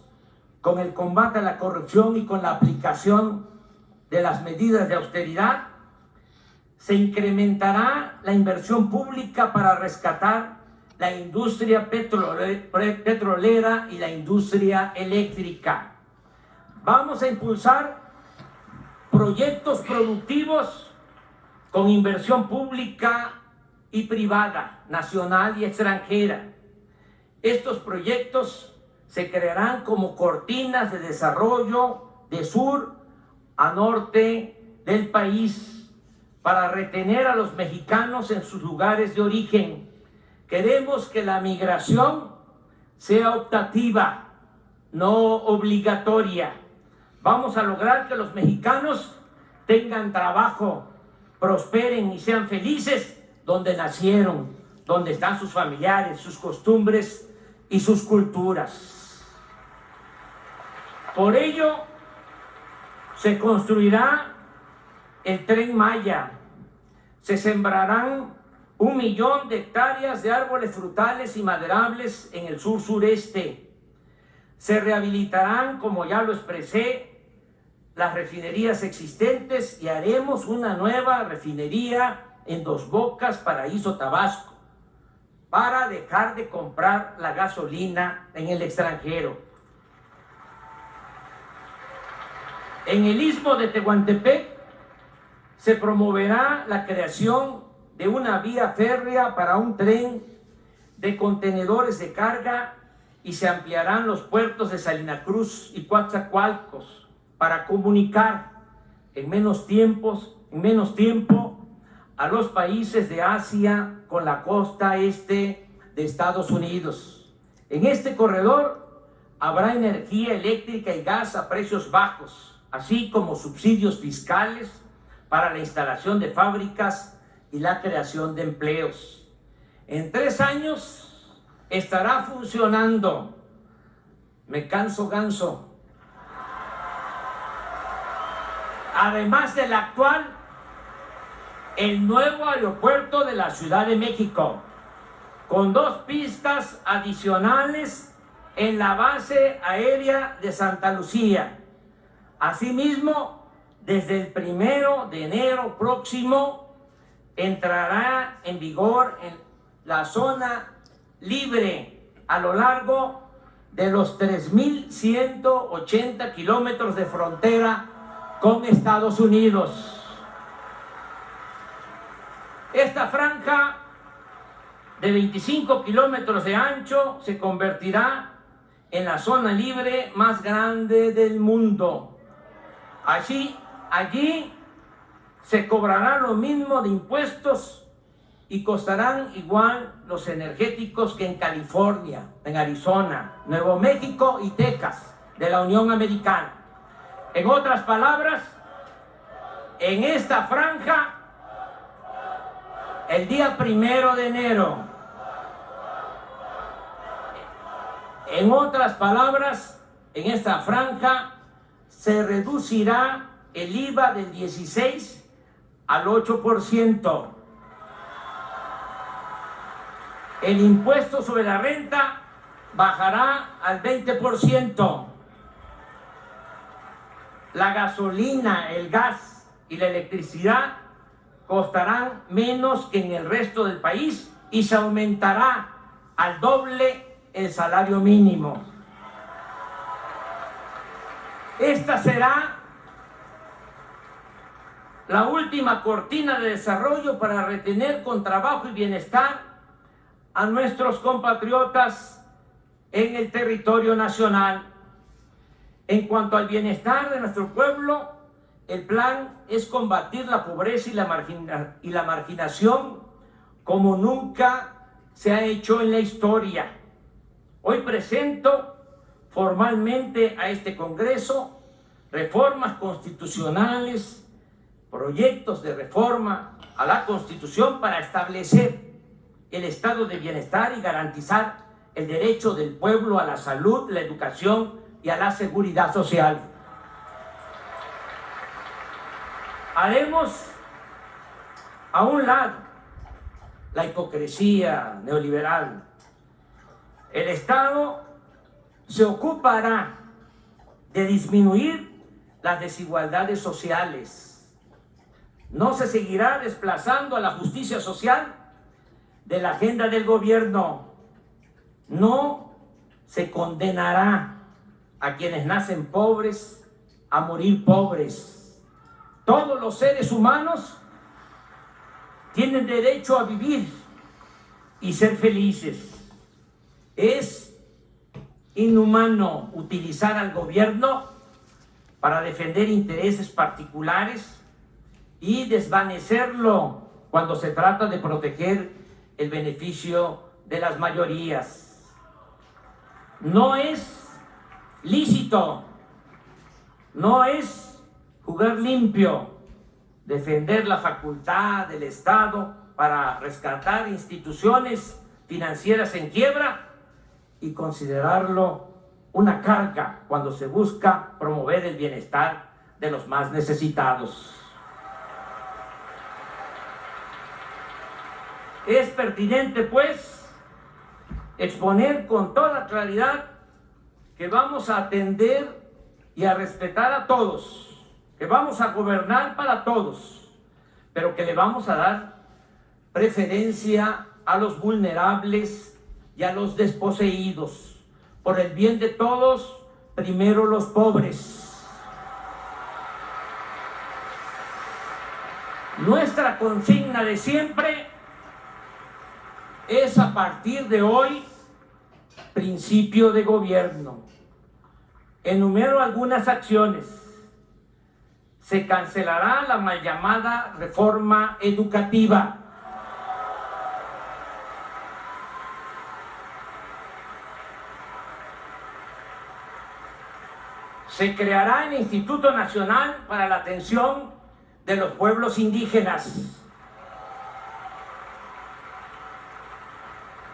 con el combate a la corrupción y con la aplicación de las medidas de austeridad, se incrementará la inversión pública para rescatar la industria petrolera y la industria eléctrica. Vamos a impulsar proyectos productivos con inversión pública y privada, nacional y extranjera. Estos proyectos se crearán como cortinas de desarrollo de sur a norte del país, para retener a los mexicanos en sus lugares de origen. Queremos que la migración sea optativa, no obligatoria. Vamos a lograr que los mexicanos tengan trabajo, prosperen y sean felices donde nacieron, donde están sus familiares, sus costumbres y sus culturas. Por ello, se construirá el Tren Maya, se sembrarán 1 millón de hectáreas de árboles frutales y maderables en el sur-sureste. Se rehabilitarán, como ya lo expresé, las refinerías existentes y haremos una nueva refinería en Dos Bocas, Paraíso, Tabasco, para dejar de comprar la gasolina en el extranjero. En el Istmo de Tehuantepec se promoverá la creación de una vía férrea para un tren de contenedores de carga y se ampliarán los puertos de Salina Cruz y Coatzacoalcos para comunicar en menos tiempo a los países de Asia con la costa este de Estados Unidos. En este corredor habrá energía eléctrica y gas a precios bajos, así como subsidios fiscales para la instalación de fábricas y la creación de empleos. En 3 años estará funcionando, me canso ganso, además del actual, el nuevo aeropuerto de la Ciudad de México, con 2 pistas adicionales en la base aérea de Santa Lucía. Asimismo, desde el 1 de enero próximo entrará en vigor en la zona libre a lo largo de los 3.180 kilómetros de frontera con Estados Unidos. Esta franja de 25 kilómetros de ancho se convertirá en la zona libre más grande del mundo. Allí se cobrará lo mismo de impuestos y costarán igual los energéticos que en California, en Arizona, Nuevo México y Texas de la Unión Americana. En otras palabras, en esta franja, el día 1 de enero, en otras palabras, en esta franja se reducirá el IVA del 16 al 8%. El impuesto sobre la renta bajará al 20%. La gasolina, el gas y la electricidad costarán menos que en el resto del país y se aumentará al doble el salario mínimo. Esta será la última cortina de desarrollo para retener con trabajo y bienestar a nuestros compatriotas en el territorio nacional. En cuanto al bienestar de nuestro pueblo, el plan es combatir la pobreza y la marginación como nunca se ha hecho en la historia. Hoy presento formalmente a este Congreso reformas constitucionales, proyectos de reforma a la Constitución para establecer el estado de bienestar y garantizar el derecho del pueblo a la salud, la educación y a la seguridad social. Haremos a un lado la hipocresía neoliberal. El Estado se ocupará de disminuir las desigualdades sociales. No se seguirá desplazando a la justicia social de la agenda del gobierno. No se condenará a quienes nacen pobres a morir pobres. Todos los seres humanos tienen derecho a vivir y ser felices. Es inhumano utilizar al gobierno para defender intereses particulares y desvanecerlo cuando se trata de proteger el beneficio de las mayorías. No es lícito, no es jugar limpio, defender la facultad del Estado para rescatar instituciones financieras en quiebra y considerarlo una carga cuando se busca promover el bienestar de los más necesitados. Es pertinente, pues, exponer con toda claridad que vamos a atender y a respetar a todos, que vamos a gobernar para todos, pero que le vamos a dar preferencia a los vulnerables y a los desposeídos. Por el bien de todos, primero los pobres. Nuestra consigna de siempre es, a partir de hoy, principio de gobierno. Enumero algunas acciones. Se cancelará la mal llamada reforma educativa. Se creará el Instituto Nacional para la Atención de los Pueblos Indígenas.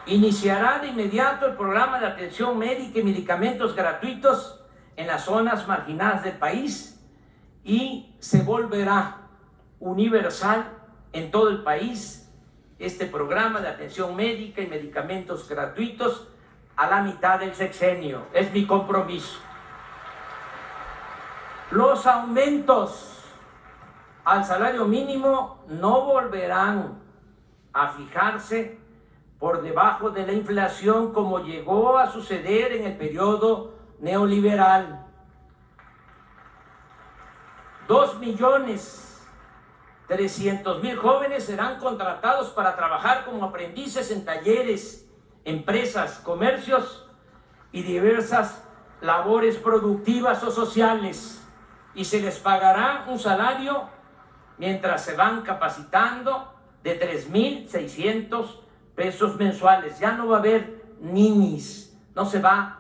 Iniciará de inmediato el programa de atención médica y medicamentos gratuitos en las zonas marginadas del país y se volverá universal en todo el país este programa de atención médica y medicamentos gratuitos a la mitad del sexenio. Es mi compromiso. Los aumentos al salario mínimo no volverán a fijarse por debajo de la inflación como llegó a suceder en el periodo neoliberal. 2.300.000 jóvenes serán contratados para trabajar como aprendices en talleres, empresas, comercios y diversas labores productivas o sociales, y se les pagará un salario mientras se van capacitando de 3.600 pesos mensuales. Ya no va a haber ninis, no se va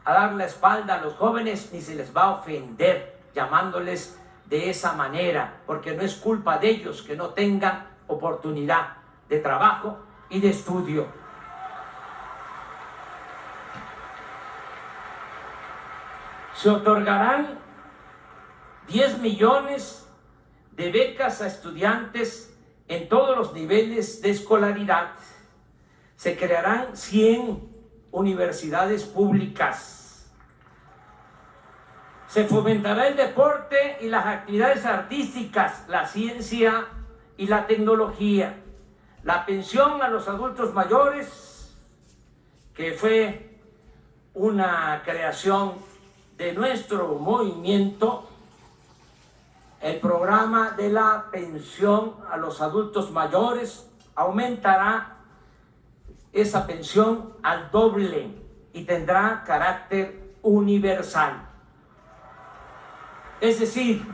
a dar la espalda a los jóvenes ni se les va a ofender llamándoles de esa manera, porque no es culpa de ellos que no tengan oportunidad de trabajo y de estudio. Se otorgarán 10 millones de becas a estudiantes en todos los niveles de escolaridad. Se crearán 100 universidades públicas. Se fomentará el deporte y las actividades artísticas, la ciencia y la tecnología. La pensión a los adultos mayores, que fue una creación de nuestro movimiento, el programa de la pensión a los adultos mayores aumentará esa pensión al doble y tendrá carácter universal. Es decir,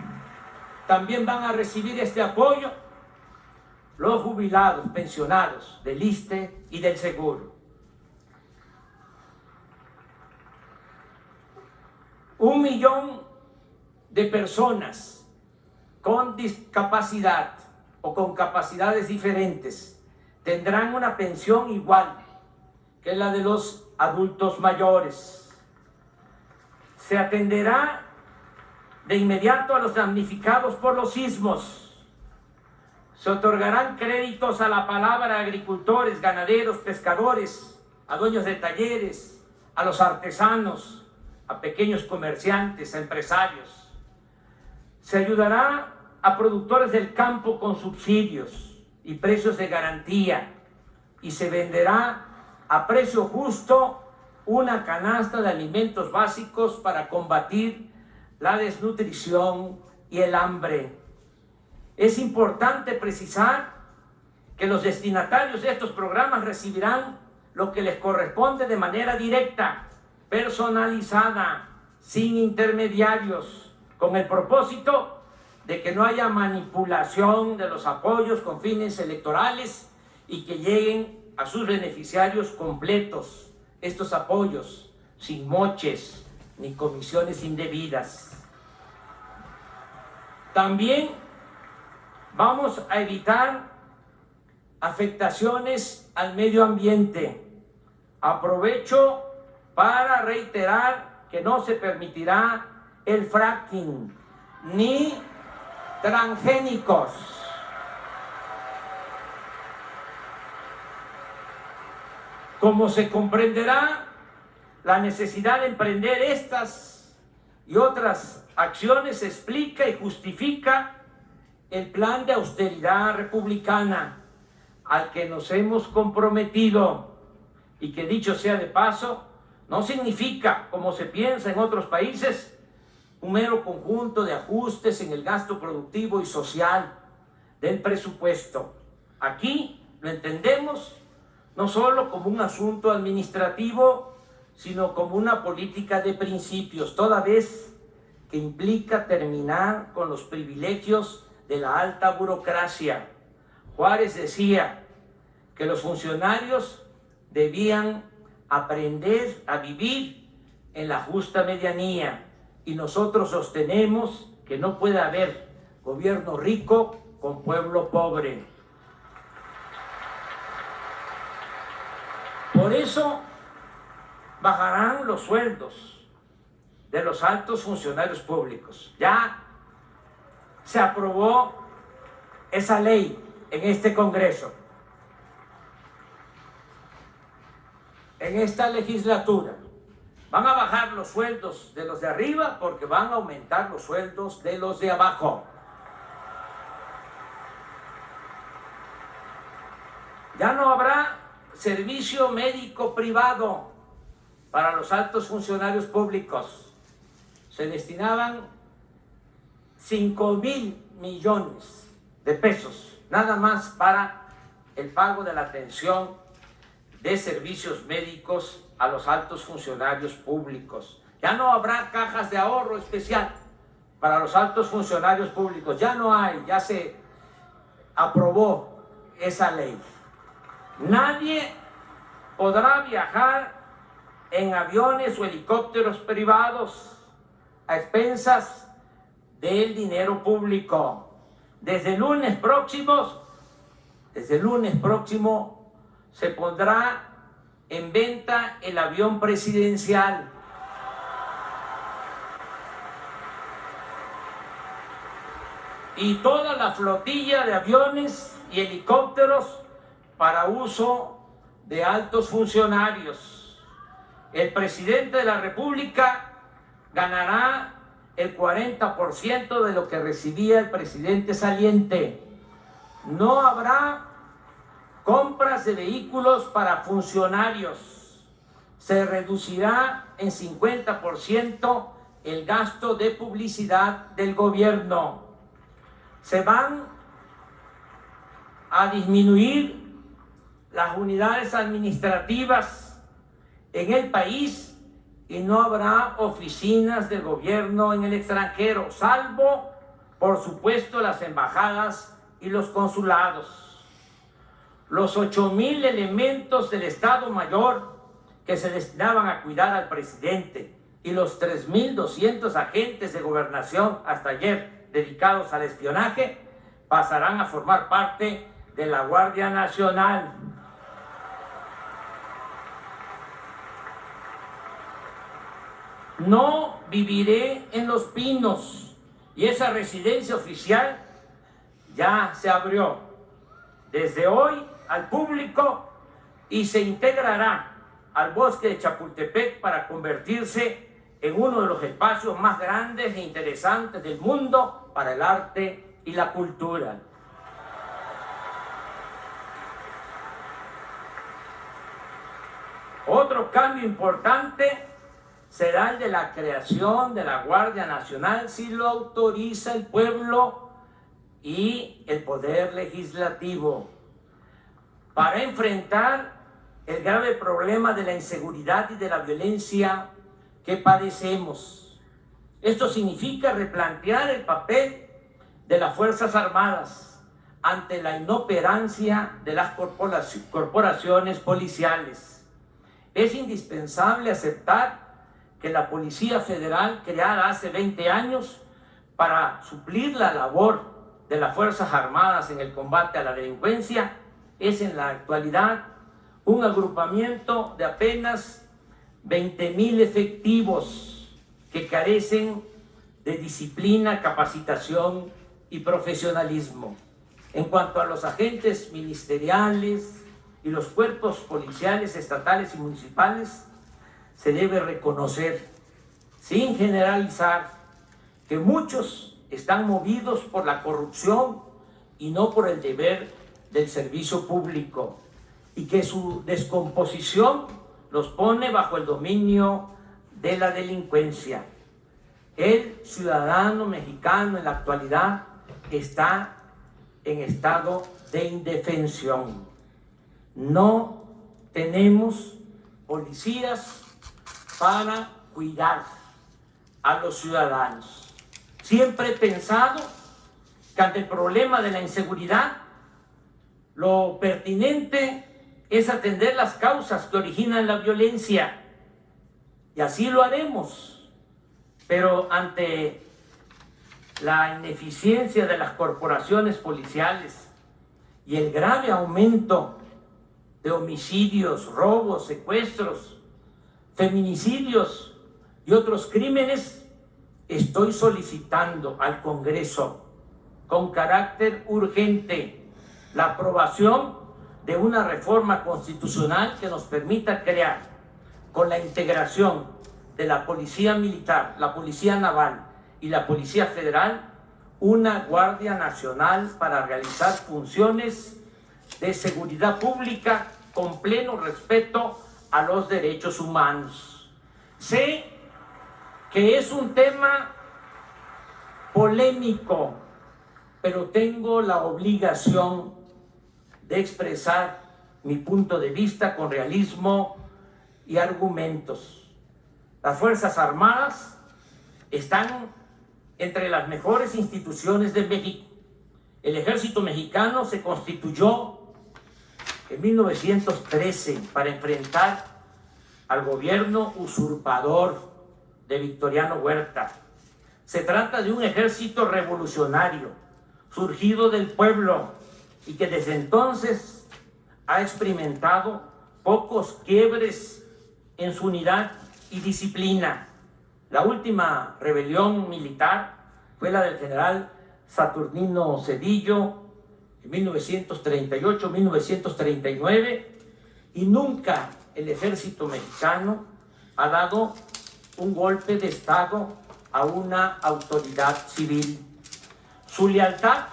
también van a recibir este apoyo los jubilados, pensionados del ISSSTE y del Seguro. 1 millón de personas con discapacidad o con capacidades diferentes tendrán una pensión igual que la de los adultos mayores. Se atenderá de inmediato a los damnificados por los sismos. Se otorgarán créditos a la palabra a agricultores, ganaderos, pescadores, a dueños de talleres, a los artesanos, a pequeños comerciantes, a empresarios. Se ayudará a productores del campo con subsidios y precios de garantía y se venderá a precio justo una canasta de alimentos básicos para combatir la desnutrición y el hambre. Es importante precisar que los destinatarios de estos programas recibirán lo que les corresponde de manera directa, personalizada, sin intermediarios, con el propósito de que no haya manipulación de los apoyos con fines electorales y que lleguen a sus beneficiarios completos estos apoyos, sin moches ni comisiones indebidas. También vamos a evitar afectaciones al medio ambiente. Aprovecho para reiterar que no se permitirá el fracking ni transgénicos. Como se comprenderá, la necesidad de emprender estas y otras acciones explica y justifica el plan de austeridad republicana al que nos hemos comprometido y que, dicho sea de paso, no significa, como se piensa en otros países, un mero conjunto de ajustes en el gasto productivo y social del presupuesto. Aquí lo entendemos no solo como un asunto administrativo, sino como una política de principios, toda vez que implica terminar con los privilegios de la alta burocracia. Juárez decía que los funcionarios debían aprender a vivir en la justa medianía, y nosotros sostenemos que no puede haber gobierno rico con pueblo pobre. Por eso bajarán los sueldos de los altos funcionarios públicos. Ya se aprobó esa ley en este Congreso, en esta legislatura. Van a bajar los sueldos de los de arriba porque van a aumentar los sueldos de los de abajo. Ya no habrá servicio médico privado para los altos funcionarios públicos. Se destinaban 5,000 millones de pesos nada más para el pago de la atención de servicios médicos a los altos funcionarios públicos. Ya no habrá cajas de ahorro especial para los altos funcionarios públicos. Ya no hay, ya se aprobó esa ley. Nadie podrá viajar en aviones o helicópteros privados a expensas del dinero público. Desde el lunes próximo se pondrá en venta el avión presidencial. Y toda la flotilla de aviones y helicópteros para uso de altos funcionarios. El presidente de la República ganará el 40% de lo que recibía el presidente saliente. No habrá compras de vehículos para funcionarios. Se reducirá en 50% el gasto de publicidad del gobierno. Se van a disminuir las unidades administrativas en el país y no habrá oficinas de gobierno en el extranjero, salvo, por supuesto, las embajadas y los consulados. Los 8,000 elementos del Estado Mayor que se destinaban a cuidar al presidente y los 3,200 agentes de gobernación hasta ayer dedicados al espionaje pasarán a formar parte de la Guardia Nacional. No viviré en Los Pinos, y esa residencia oficial ya se abrió desde hoy al público y se integrará al bosque de Chapultepec para convertirse en uno de los espacios más grandes e interesantes del mundo para el arte y la cultura. Otro cambio importante será el de la creación de la Guardia Nacional si lo autoriza el pueblo y el Poder Legislativo, para enfrentar el grave problema de la inseguridad y de la violencia que padecemos. Esto significa replantear el papel de las Fuerzas Armadas ante la inoperancia de las corporaciones policiales. Es indispensable aceptar que la Policía Federal, creada hace 20 años para suplir la labor de las Fuerzas Armadas en el combate a la delincuencia, es en la actualidad un agrupamiento de apenas 20,000 efectivos que carecen de disciplina, capacitación y profesionalismo. En cuanto a los agentes ministeriales y los cuerpos policiales estatales y municipales, se debe reconocer, sin generalizar, que muchos están movidos por la corrupción y no por el deber del servicio público, y que su descomposición los pone bajo el dominio de la delincuencia. El ciudadano mexicano en la actualidad está en estado de indefensión. No tenemos policías para cuidar a los ciudadanos. Siempre he pensado que ante el problema de la inseguridad, lo pertinente es atender las causas que originan la violencia, y así lo haremos. Pero ante la ineficiencia de las corporaciones policiales y el grave aumento de homicidios, robos, secuestros, feminicidios y otros crímenes, estoy solicitando al Congreso con carácter urgente la aprobación de una reforma constitucional que nos permita crear, con la integración de la Policía Militar, la Policía Naval y la Policía Federal, una Guardia Nacional para realizar funciones de seguridad pública con pleno respeto a los derechos humanos. Sé que es un tema polémico, pero tengo la obligación de expresar mi punto de vista con realismo y argumentos. Las Fuerzas Armadas están entre las mejores instituciones de México. El Ejército Mexicano se constituyó en 1913 para enfrentar al gobierno usurpador de Victoriano Huerta. Se trata de un ejército revolucionario, surgido del pueblo, y que desde entonces ha experimentado pocos quiebres en su unidad y disciplina. La última rebelión militar fue la del general Saturnino Cedillo en 1938-1939, y nunca el ejército mexicano ha dado un golpe de Estado a una autoridad civil. Su lealtad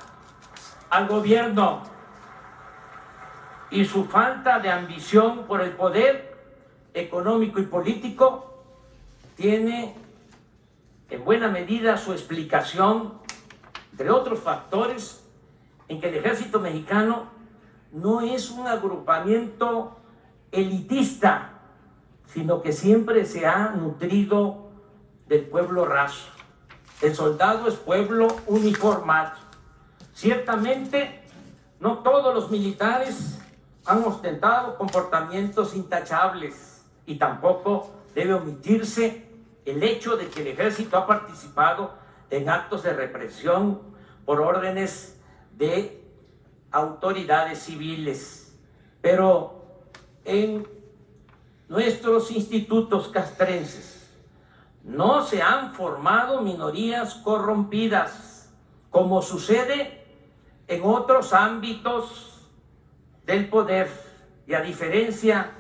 al gobierno y su falta de ambición por el poder económico y político tiene en buena medida su explicación, entre otros factores, en que el ejército mexicano no es un agrupamiento elitista, sino que siempre se ha nutrido del pueblo raso. El soldado es pueblo uniformado. Ciertamente, no todos los militares han ostentado comportamientos intachables, y tampoco debe omitirse el hecho de que el ejército ha participado en actos de represión por órdenes de autoridades civiles. Pero en nuestros institutos castrenses no se han formado minorías corrompidas, como sucede en otros ámbitos del poder, y a diferencia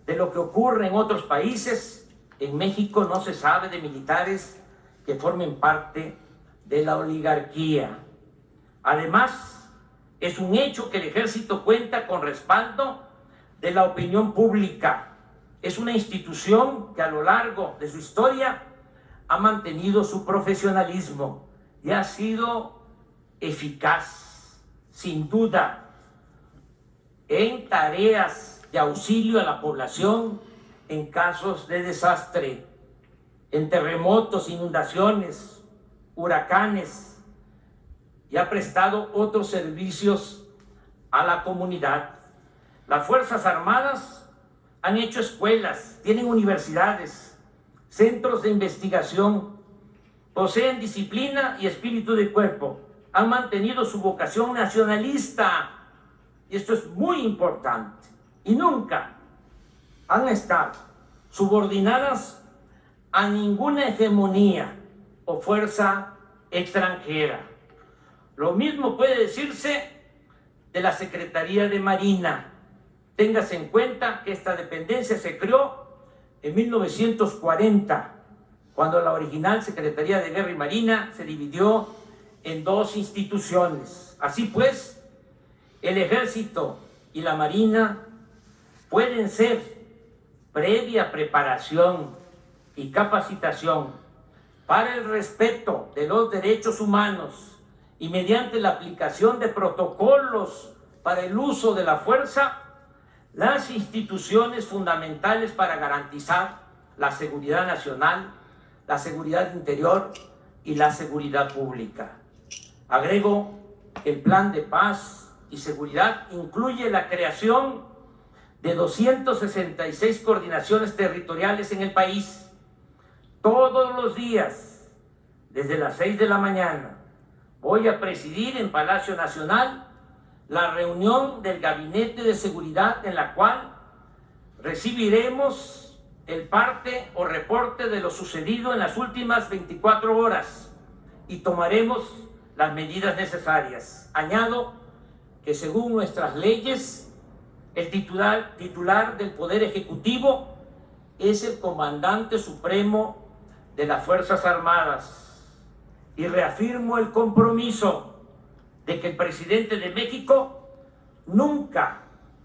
de lo que ocurre en otros países, en México no se sabe de militares que formen parte de la oligarquía. Además, es un hecho que el ejército cuenta con respaldo de la opinión pública. Es una institución que a lo largo de su historia ha mantenido su profesionalismo y ha sido eficaz, sin duda, en tareas de auxilio a la población en casos de desastre, en terremotos, inundaciones, huracanes, y ha prestado otros servicios a la comunidad. Las Fuerzas Armadas han hecho escuelas, tienen universidades, centros de investigación, poseen disciplina y espíritu de cuerpo, han mantenido su vocación nacionalista, y esto es muy importante, y nunca han estado subordinadas a ninguna hegemonía o fuerza extranjera. Lo mismo puede decirse de la Secretaría de Marina. Téngase en cuenta que esta dependencia se creó en 1940, cuando la original Secretaría de Guerra y Marina se dividió en dos instituciones. Así pues, el Ejército y la Marina pueden ser, previa preparación y capacitación para el respeto de los derechos humanos y mediante la aplicación de protocolos para el uso de la fuerza, las instituciones fundamentales para garantizar la seguridad nacional, la seguridad interior y la seguridad pública. Agrego que el Plan de Paz y Seguridad incluye la creación de 266 coordinaciones territoriales en el país. Todos los días, desde las 6 de la mañana, voy a presidir en Palacio Nacional la reunión del Gabinete de Seguridad, en la cual recibiremos el parte o reporte de lo sucedido en las últimas 24 horas y tomaremos las medidas necesarias. Añado que según nuestras leyes, el titular del Poder Ejecutivo es el Comandante Supremo de las Fuerzas Armadas, y reafirmo el compromiso de que el presidente de México nunca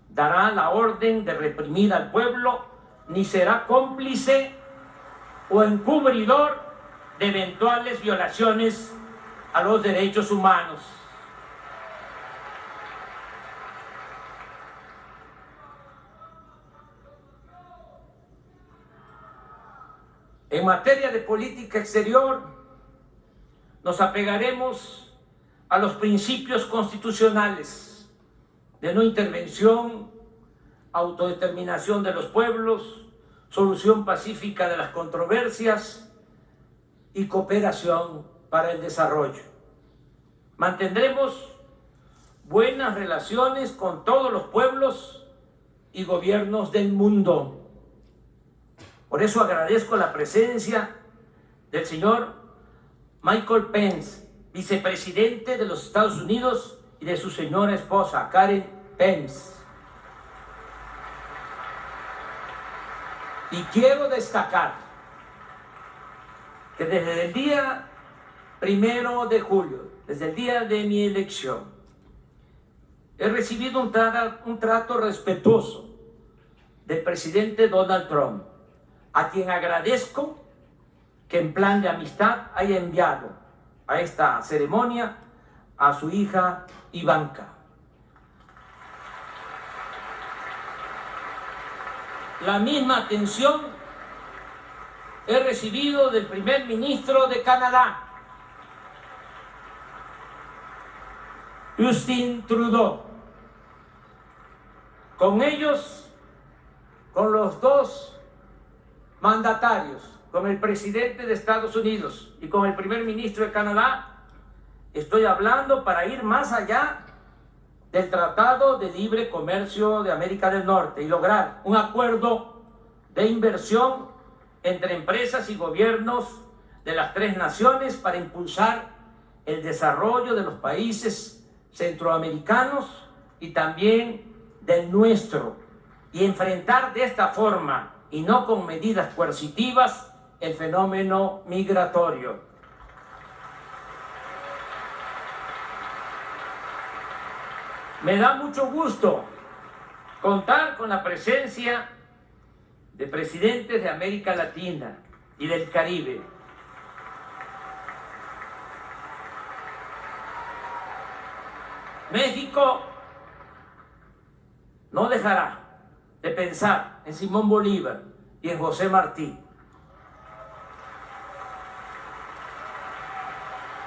dará la orden de reprimir al pueblo, ni será cómplice o encubridor de eventuales violaciones a los derechos humanos. En materia de política exterior, nos apegaremos a los principios constitucionales de no intervención, autodeterminación de los pueblos, solución pacífica de las controversias y cooperación para el desarrollo. Mantendremos buenas relaciones con todos los pueblos y gobiernos del mundo. Por eso agradezco la presencia del señor Michael Pence, vicepresidente de los Estados Unidos, y de su señora esposa, Karen Pence. Y quiero destacar que desde el día 1 de julio, desde el día de mi elección, he recibido un trato respetuoso del presidente Donald Trump, a quien agradezco que en plan de amistad haya enviado a esta ceremonia a su hija Ivanka. La misma atención he recibido del primer ministro de Canadá, Justin Trudeau. Con ellos, con los dos mandatarios, con el presidente de Estados Unidos y con el primer ministro de Canadá, estoy hablando para ir más allá del Tratado de Libre Comercio de América del Norte y lograr un acuerdo de inversión entre empresas y gobiernos de las tres naciones para impulsar el desarrollo de los países centroamericanos y también del nuestro, y enfrentar de esta forma y no con medidas coercitivas el fenómeno migratorio. Me da mucho gusto contar con la presencia de presidentes de América Latina y del Caribe. México no dejará de pensar en Simón Bolívar y en José Martí,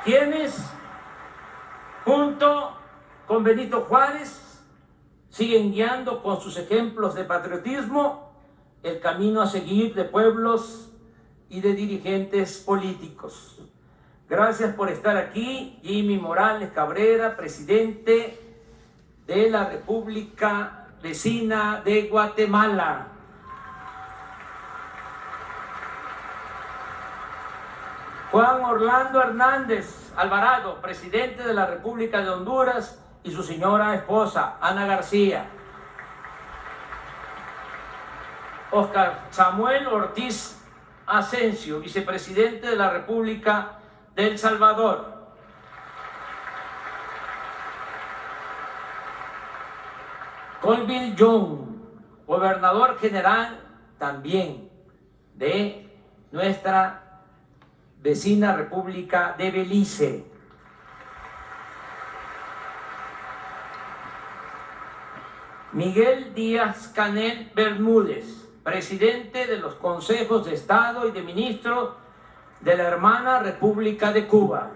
quienes junto con Benito Juárez siguen guiando con sus ejemplos de patriotismo el camino a seguir de pueblos y de dirigentes políticos. Gracias por estar aquí, Jimmy Morales Cabrera, presidente de la República Vecina de Guatemala. Juan Orlando Hernández Alvarado, presidente de la República de Honduras, y su señora esposa, Ana García. Oscar Samuel Ortiz Asensio, vicepresidente de la República de El Salvador. Colville Young, gobernador general también de nuestra vecina República de Belice. Miguel Díaz-Canel Bermúdez, presidente de los consejos de Estado y de ministros de la hermana República de Cuba.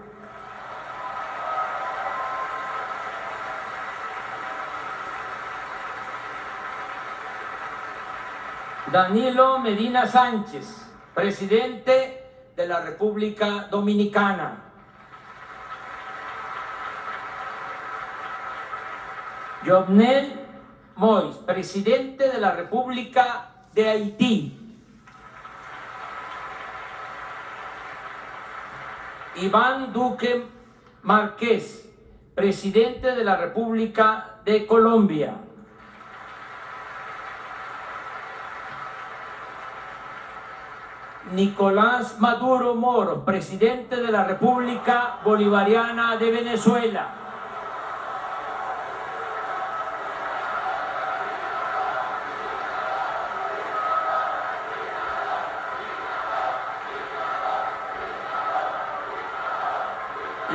Danilo Medina Sánchez, presidente de la República Dominicana. Jovenel Moïse, presidente de la República de Haití. Iván Duque Márquez, presidente de la República de Colombia. Nicolás Maduro Moros, presidente de la República Bolivariana de Venezuela.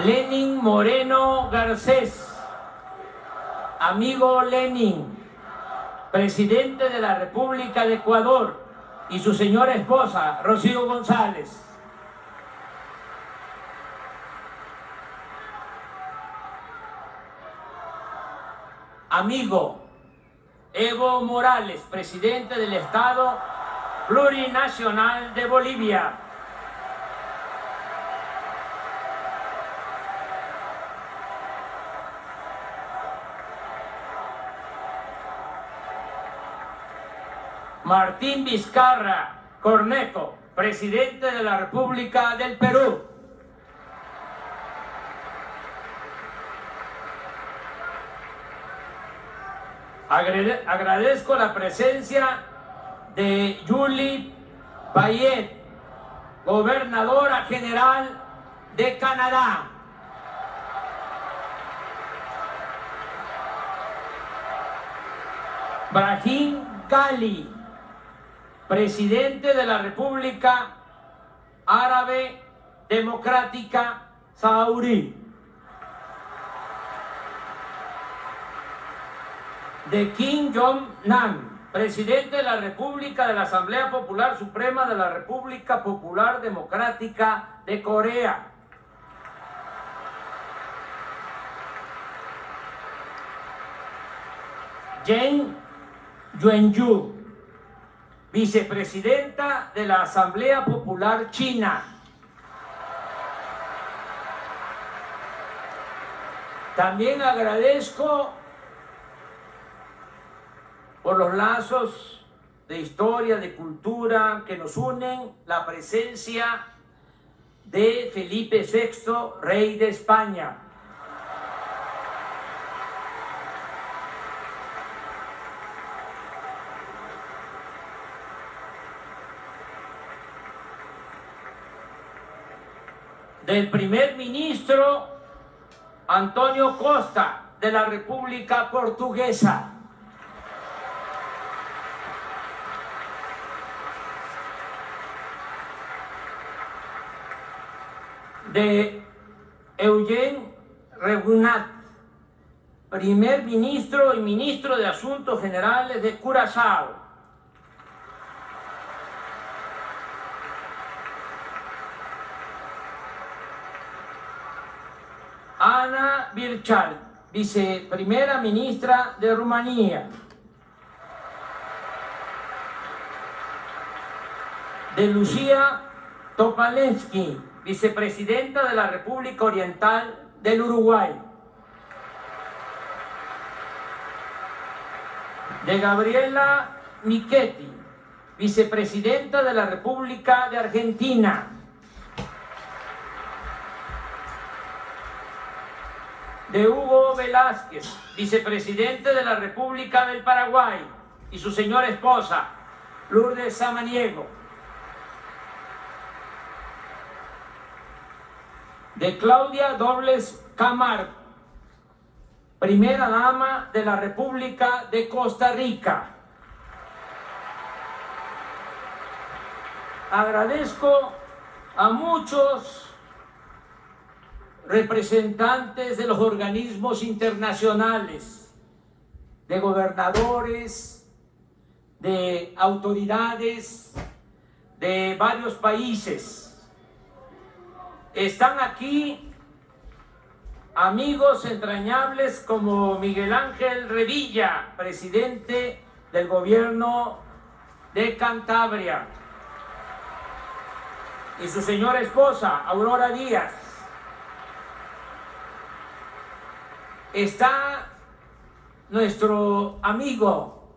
Lenin Moreno Garcés, amigo Lenin, presidente de la República de Ecuador, y su señora esposa, Rocío González. Amigo Evo Morales, presidente del Estado Plurinacional de Bolivia. Martín Vizcarra Cornejo, presidente de la República del Perú. Agradezco la presencia de Julie Payet, gobernadora general de Canadá. Brahim Ghali, presidente de la República Árabe Democrática Saudí. De Kim Jong-nam, presidente de la República de la Asamblea Popular Suprema de la República Popular Democrática de Corea. Jen Yuanyu, vicepresidenta de la Asamblea Popular China. También agradezco por los lazos de historia, de cultura que nos unen, la presencia de Felipe VI, rey de España. Del primer ministro Antonio Costa de la República Portuguesa. De Eugene Regnat, primer ministro y ministro de Asuntos Generales de Curazao. Ana Birchal, viceprimera ministra de Rumanía. De Lucía Topalensky, vicepresidenta de la República Oriental del Uruguay. De Gabriela Michetti, vicepresidenta de la República de Argentina. de Hugo Velázquez, vicepresidente de la República del Paraguay, y su señora esposa, Lourdes Samaniego. De Claudia Dobles Camargo, primera dama de la República de Costa Rica. Agradezco a muchos representantes de los organismos internacionales, de gobernadores, de autoridades de varios países. Están aquí amigos entrañables como Miguel Ángel Revilla, presidente del gobierno de Cantabria, y su señora esposa, Aurora Díaz. Está nuestro amigo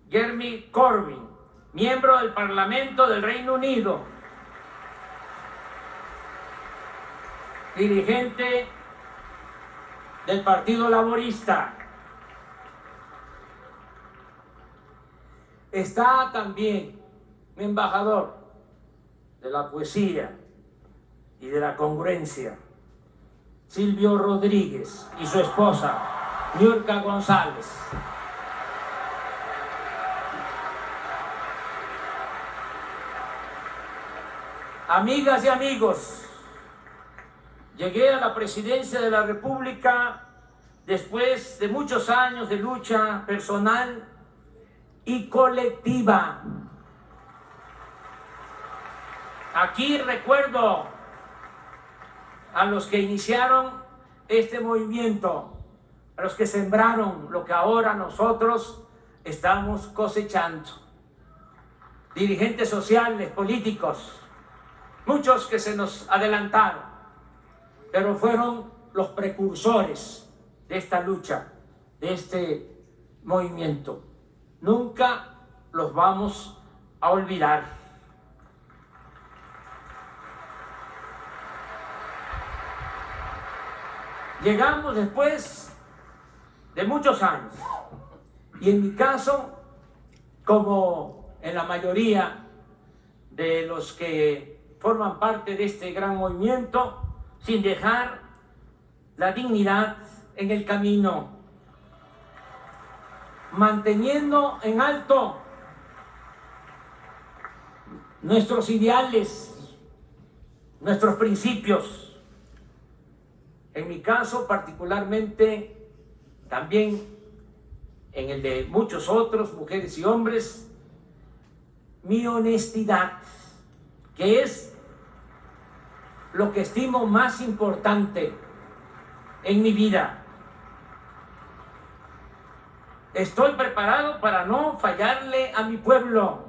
Jeremy Corbyn, miembro del Parlamento del Reino Unido, dirigente del Partido Laborista. Está también mi embajador de la poesía y de la congruencia, Silvio Rodríguez, y su esposa, Niurka González. Amigas y amigos, llegué a la presidencia de la República después de muchos años de lucha personal y colectiva. Aquí recuerdo a los que iniciaron este movimiento, a los que sembraron lo que ahora nosotros estamos cosechando. Dirigentes sociales, políticos, muchos que se nos adelantaron, pero fueron los precursores de esta lucha, de este movimiento. Nunca los vamos a olvidar. Llegamos después de muchos años, y en mi caso, como en la mayoría de los que forman parte de este gran movimiento, sin dejar la dignidad en el camino, manteniendo en alto nuestros ideales, nuestros principios. En mi caso particularmente, también en el de muchos otros, mujeres y hombres, mi honestidad, que es lo que estimo más importante en mi vida. Estoy preparado para no fallarle a mi pueblo.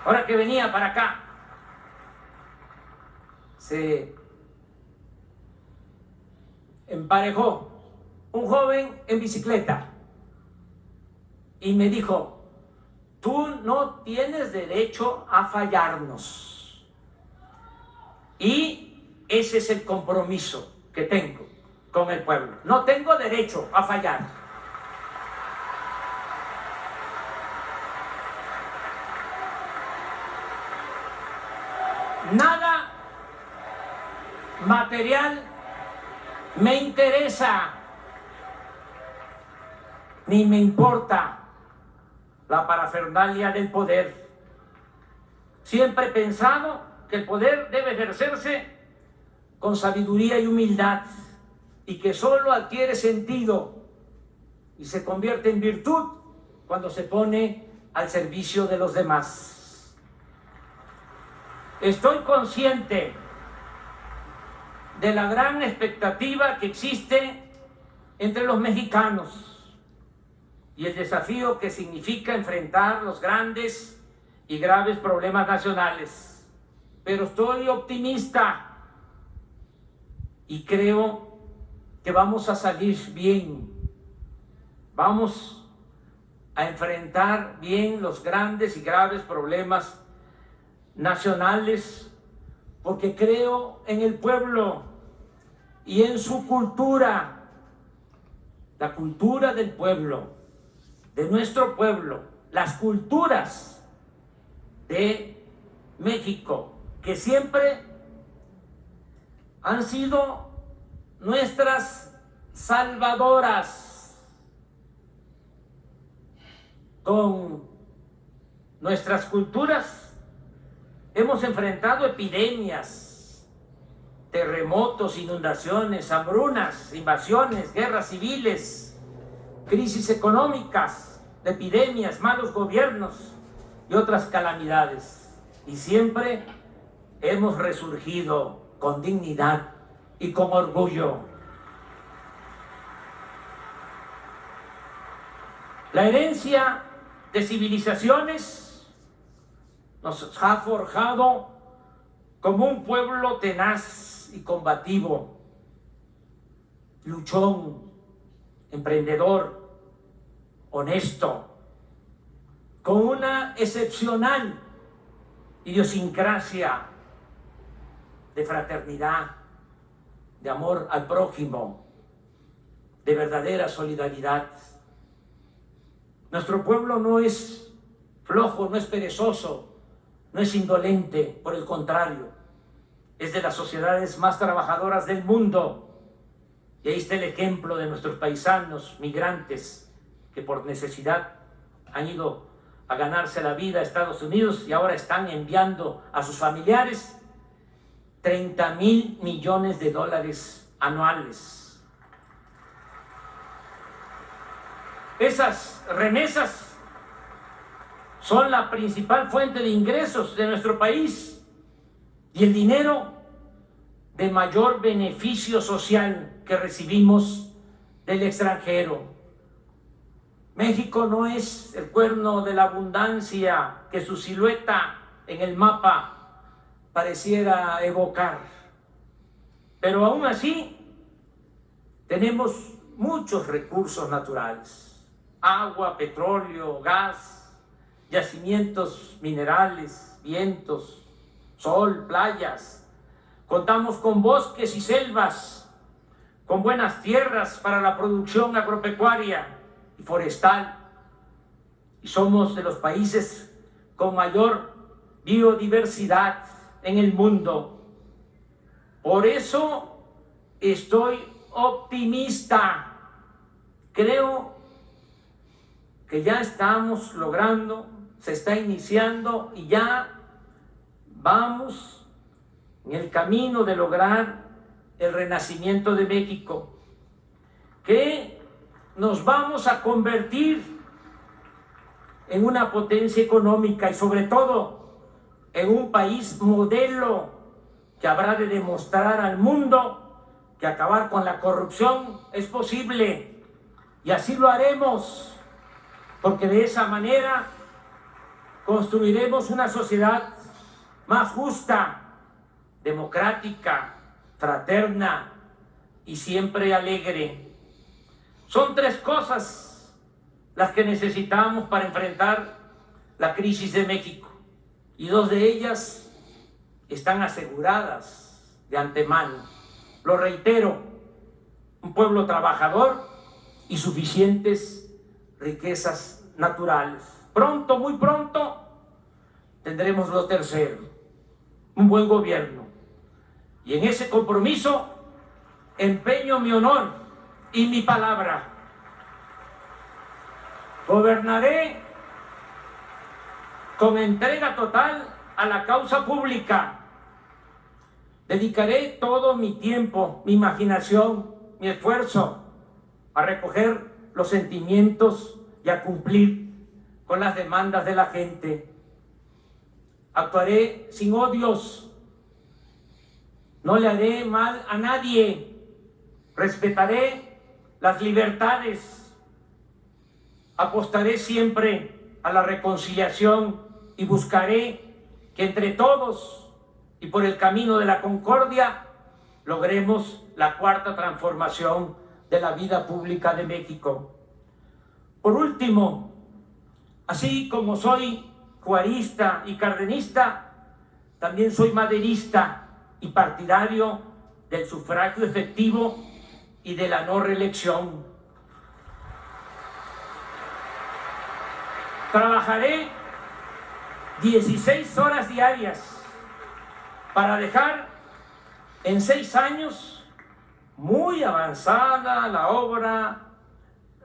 Ahora que venía para acá, se emparejó un joven en bicicleta y me dijo: tú no tienes derecho a fallarnos. Y ese es el compromiso que tengo con el pueblo. No tengo derecho a fallar. Nada material me interesa, ni me importa la parafernalia del poder. Siempre he pensado que el poder debe ejercerse con sabiduría y humildad, y que solo adquiere sentido y se convierte en virtud cuando se pone al servicio de los demás. Estoy consciente de la gran expectativa que existe entre los mexicanos y el desafío que significa enfrentar los grandes y graves problemas nacionales. Pero estoy optimista y creo que vamos a salir bien. Vamos a enfrentar bien los grandes y graves problemas nacionales, porque creo en el pueblo, y en su cultura, la cultura del pueblo, de nuestro pueblo, las culturas de México, que siempre han sido nuestras salvadoras. Con nuestras culturas hemos enfrentado epidemias, terremotos, inundaciones, hambrunas, invasiones, guerras civiles, crisis económicas, epidemias, malos gobiernos y otras calamidades. Y siempre hemos resurgido con dignidad y con orgullo. La herencia de civilizaciones nos ha forjado como un pueblo tenaz y combativo, luchón, emprendedor, honesto, con una excepcional idiosincrasia de fraternidad, de amor al prójimo, de verdadera solidaridad. Nuestro pueblo no es flojo, no es perezoso, no es indolente, por el contrario, es de las sociedades más trabajadoras del mundo. Y ahí está el ejemplo de nuestros paisanos migrantes que por necesidad han ido a ganarse la vida a Estados Unidos y ahora están enviando a sus familiares 30,000 millones de dólares anuales. Esas remesas son la principal fuente de ingresos de nuestro país y el dinero de mayor beneficio social que recibimos del extranjero. México no es el cuerno de la abundancia que su silueta en el mapa pareciera evocar, pero aún así tenemos muchos recursos naturales: agua, petróleo, gas, yacimientos minerales, vientos, sol, playas. Contamos con bosques y selvas, con buenas tierras para la producción agropecuaria y forestal. Y somos de los países con mayor biodiversidad en el mundo. Por eso estoy optimista. Creo que ya estamos logrando, se está iniciando y ya vamos en el camino de lograr el renacimiento de México, que nos vamos a convertir en una potencia económica y sobre todo en un país modelo que habrá de demostrar al mundo que acabar con la corrupción es posible, y así lo haremos, porque de esa manera construiremos una sociedad más justa, democrática, fraterna y siempre alegre. Son 3 cosas las que necesitamos para enfrentar la crisis de México, y 2 de ellas están aseguradas de antemano. Lo reitero: un pueblo trabajador y suficientes riquezas naturales. Pronto, muy pronto, tendremos lo tercero: un buen gobierno. Y en ese compromiso empeño mi honor y mi palabra. Gobernaré con entrega total a la causa pública. Dedicaré todo mi tiempo, mi imaginación, mi esfuerzo a recoger los sentimientos y a cumplir con las demandas de la gente. Actuaré sin odios, no le haré mal a nadie, respetaré las libertades, apostaré siempre a la reconciliación y buscaré que entre todos y por el camino de la concordia logremos la 4ª transformación de la vida pública de México. Por último, así como soy juarista y cardenista, también soy maderista y partidario del sufragio efectivo y de la no reelección. Trabajaré 16 horas diarias para dejar en 6 años muy avanzada la obra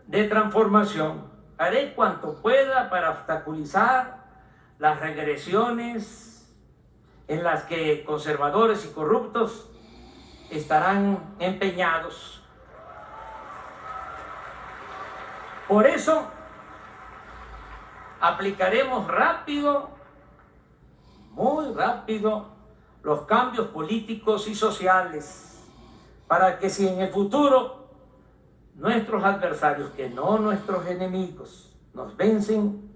de transformación. Haré cuanto pueda para obstaculizar las regresiones en las que conservadores y corruptos estarán empeñados. Por eso, aplicaremos rápido, muy rápido, los cambios políticos y sociales para que si en el futuro nuestros adversarios, que no nuestros enemigos, nos vencen,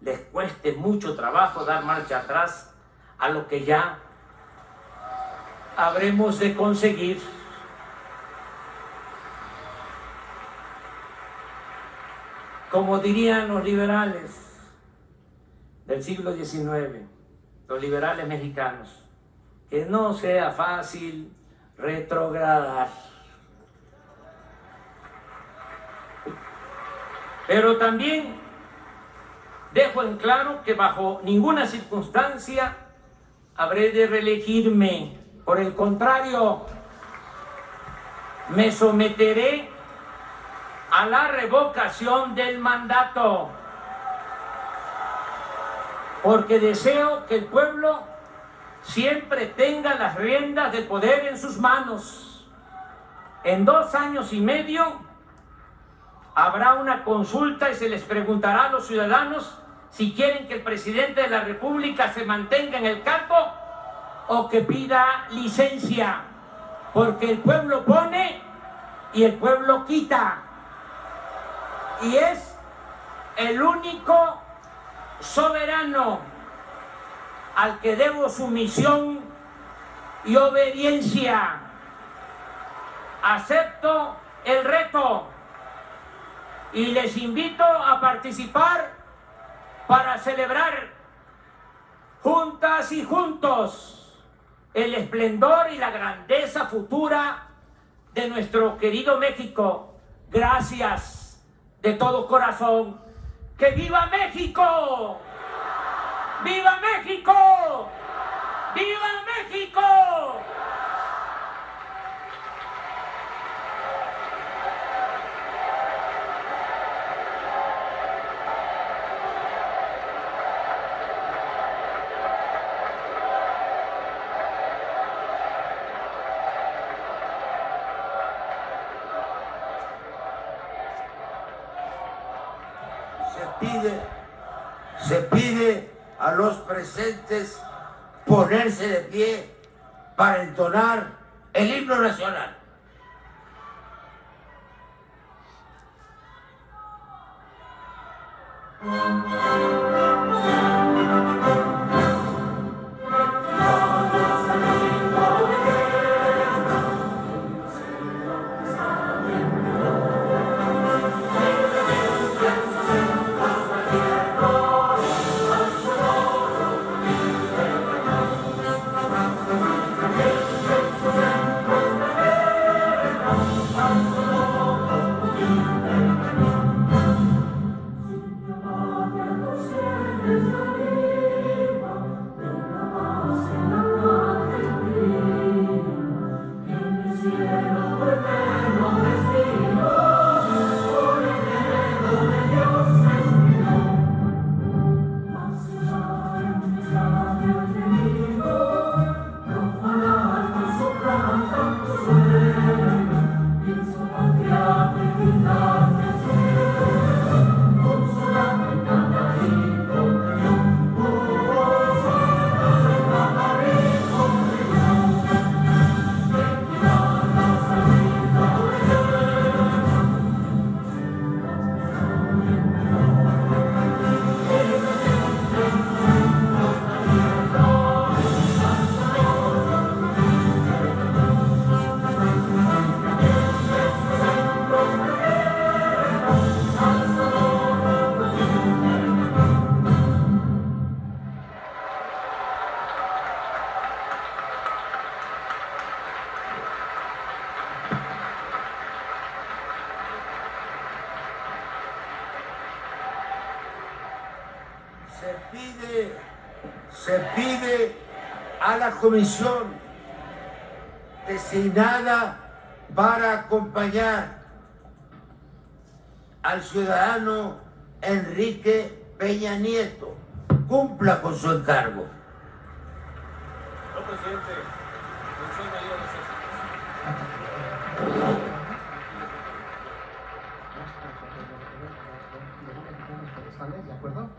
les cueste mucho trabajo dar marcha atrás a lo que ya habremos de conseguir. Como dirían los liberales del siglo XIX, los liberales mexicanos, que no sea fácil retrogradar. Pero también dejo en claro que bajo ninguna circunstancia habré de reelegirme. Por el contrario, me someteré a la revocación del mandato, porque deseo que el pueblo siempre tenga las riendas del poder en sus manos. En 2 años y medio habrá una consulta y se les preguntará a los ciudadanos si quieren que el presidente de la República se mantenga en el cargo o que pida licencia, porque el pueblo pone y el pueblo quita, y es el único soberano al que debo sumisión y obediencia. Acepto el reto y les invito a participar para celebrar juntas y juntos el esplendor y la grandeza futura de nuestro querido México. Gracias de todo corazón. ¡Que viva México! ¡Viva México! ¡Viva México! Se pide a los presentes ponerse de pie para entonar el himno nacional. se pide a la comisión designada para acompañar al ciudadano Enrique Peña Nieto cumpla con su encargo. Presidente, ¿de acuerdo?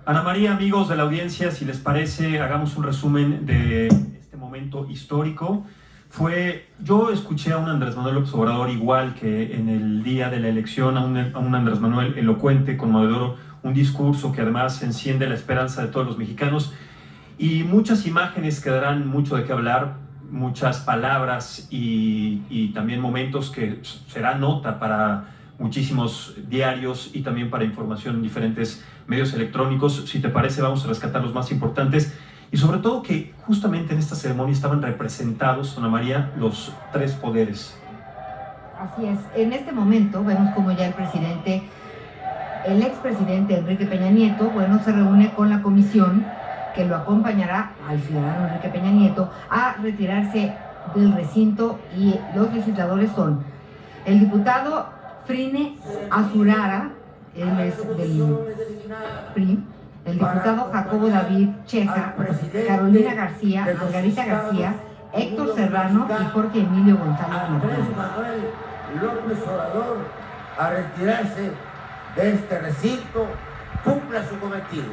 Ana María, amigos de la audiencia, si les parece, hagamos un resumen de este momento histórico. Yo escuché a un Andrés Manuel López Obrador igual que en el día de la elección, a un Andrés Manuel elocuente, conmovedor, un discurso que además enciende la esperanza de todos los mexicanos, y muchas imágenes que darán mucho de qué hablar, muchas palabras y también momentos que será nota para muchísimos diarios y también para información en diferentes medios electrónicos. Si te parece, vamos a rescatar los más importantes y sobre todo que justamente en esta ceremonia estaban representados, Ana María, los tres poderes. Así es, en este momento vemos como ya el expresidente Enrique Peña Nieto, se reúne con la comisión que lo acompañará al ciudadano Enrique Peña Nieto a retirarse del recinto, y los legisladores son el diputado Frine Azurara, él es del PRI, el diputado Jacobo David Cheja, Carolina García, Margarita García, Héctor Serrano y Jorge Emilio González Martínez. Manuel López Obrador a retirarse de este recinto, cumpla su cometido.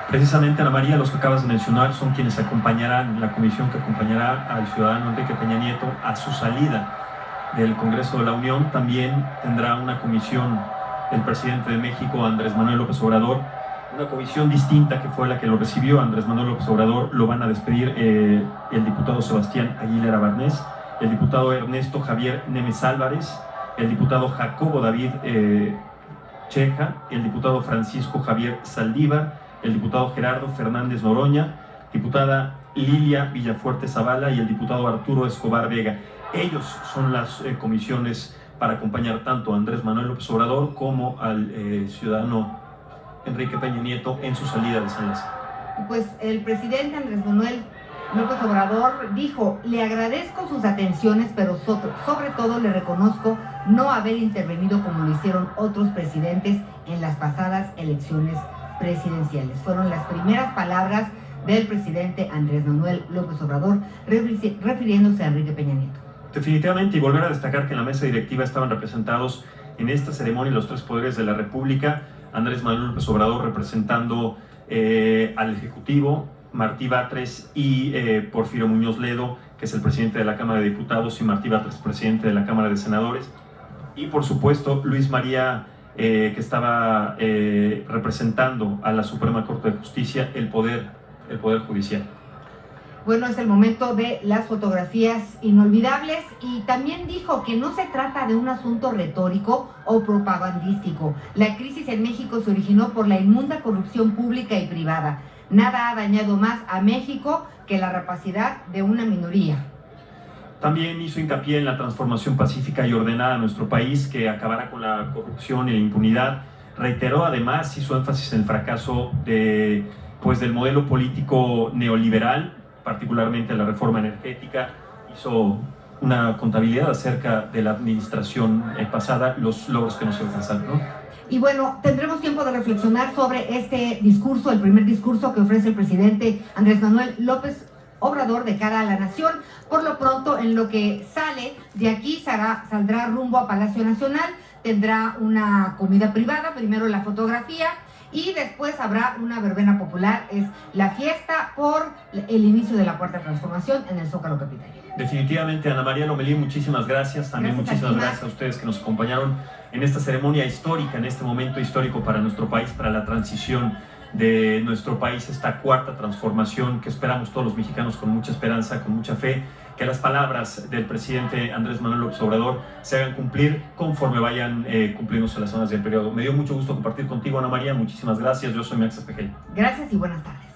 Precisamente, Ana María, los que acabas de mencionar son quienes acompañarán, la comisión que acompañará al ciudadano Enrique Peña Nieto a su salida del Congreso de la Unión. También tendrá una comisión el presidente de México, Andrés Manuel López Obrador, una comisión distinta que fue la que lo recibió. Andrés Manuel López Obrador lo van a despedir el diputado Sebastián Aguilera Barnés, el diputado Ernesto Javier Nemes Álvarez, el diputado Jacobo David Cheja, el diputado Francisco Javier Saldívar, el diputado Gerardo Fernández Noroña, diputada Lilia Villafuerte Zavala y el diputado Arturo Escobar Vega. Ellos son las comisiones para acompañar tanto a Andrés Manuel López Obrador como al ciudadano Enrique Peña Nieto en su salida de San Lázaro. Pues el presidente Andrés Manuel López Obrador dijo: le agradezco sus atenciones, pero sobre todo le reconozco no haber intervenido como lo hicieron otros presidentes en las pasadas elecciones presidenciales. Fueron las primeras palabras del presidente Andrés Manuel López Obrador refiriéndose a Enrique Peña Nieto. Definitivamente, y volver a destacar que en la mesa directiva estaban representados en esta ceremonia los tres poderes de la República: Andrés Manuel López Obrador representando al Ejecutivo, Martí Batres y Porfirio Muñoz Ledo, que es el presidente de la Cámara de Diputados, y Martí Batres, presidente de la Cámara de Senadores, y por supuesto Luis María, que estaba representando a la Suprema Corte de Justicia, el poder judicial. Bueno, es el momento de las fotografías inolvidables, y también dijo que no se trata de un asunto retórico o propagandístico. La crisis en México se originó por la inmunda corrupción pública y privada. Nada ha dañado más a México que la rapacidad de una minoría. También hizo hincapié en la transformación pacífica y ordenada de nuestro país, que acabará con la corrupción y la impunidad. Reiteró además, hizo énfasis en el fracaso del modelo político neoliberal, particularmente la reforma energética. Hizo una contabilidad acerca de la administración pasada, los logros que no se alcanzaron, ¿no? Y bueno, tendremos tiempo de reflexionar sobre este discurso, el primer discurso que ofrece el presidente Andrés Manuel López Obrador de cara a la nación. Por lo pronto, en lo que sale de aquí, saldrá rumbo a Palacio Nacional, tendrá una comida privada, primero la fotografía, y después habrá una verbena popular. Es la fiesta por el inicio de la Cuarta Transformación en el Zócalo capitalino. Definitivamente, Ana María Lomelí, muchísimas gracias. También muchísimas gracias a ustedes que nos acompañaron en esta ceremonia histórica, en este momento histórico para nuestro país, para la transición de nuestro país, esta cuarta transformación que esperamos todos los mexicanos con mucha esperanza, con mucha fe, que las palabras del presidente Andrés Manuel López Obrador se hagan cumplir conforme vayan cumpliéndose las zonas del periodo. Me dio mucho gusto compartir contigo, Ana María, muchísimas gracias. Yo soy Max Espejel. Gracias y buenas tardes.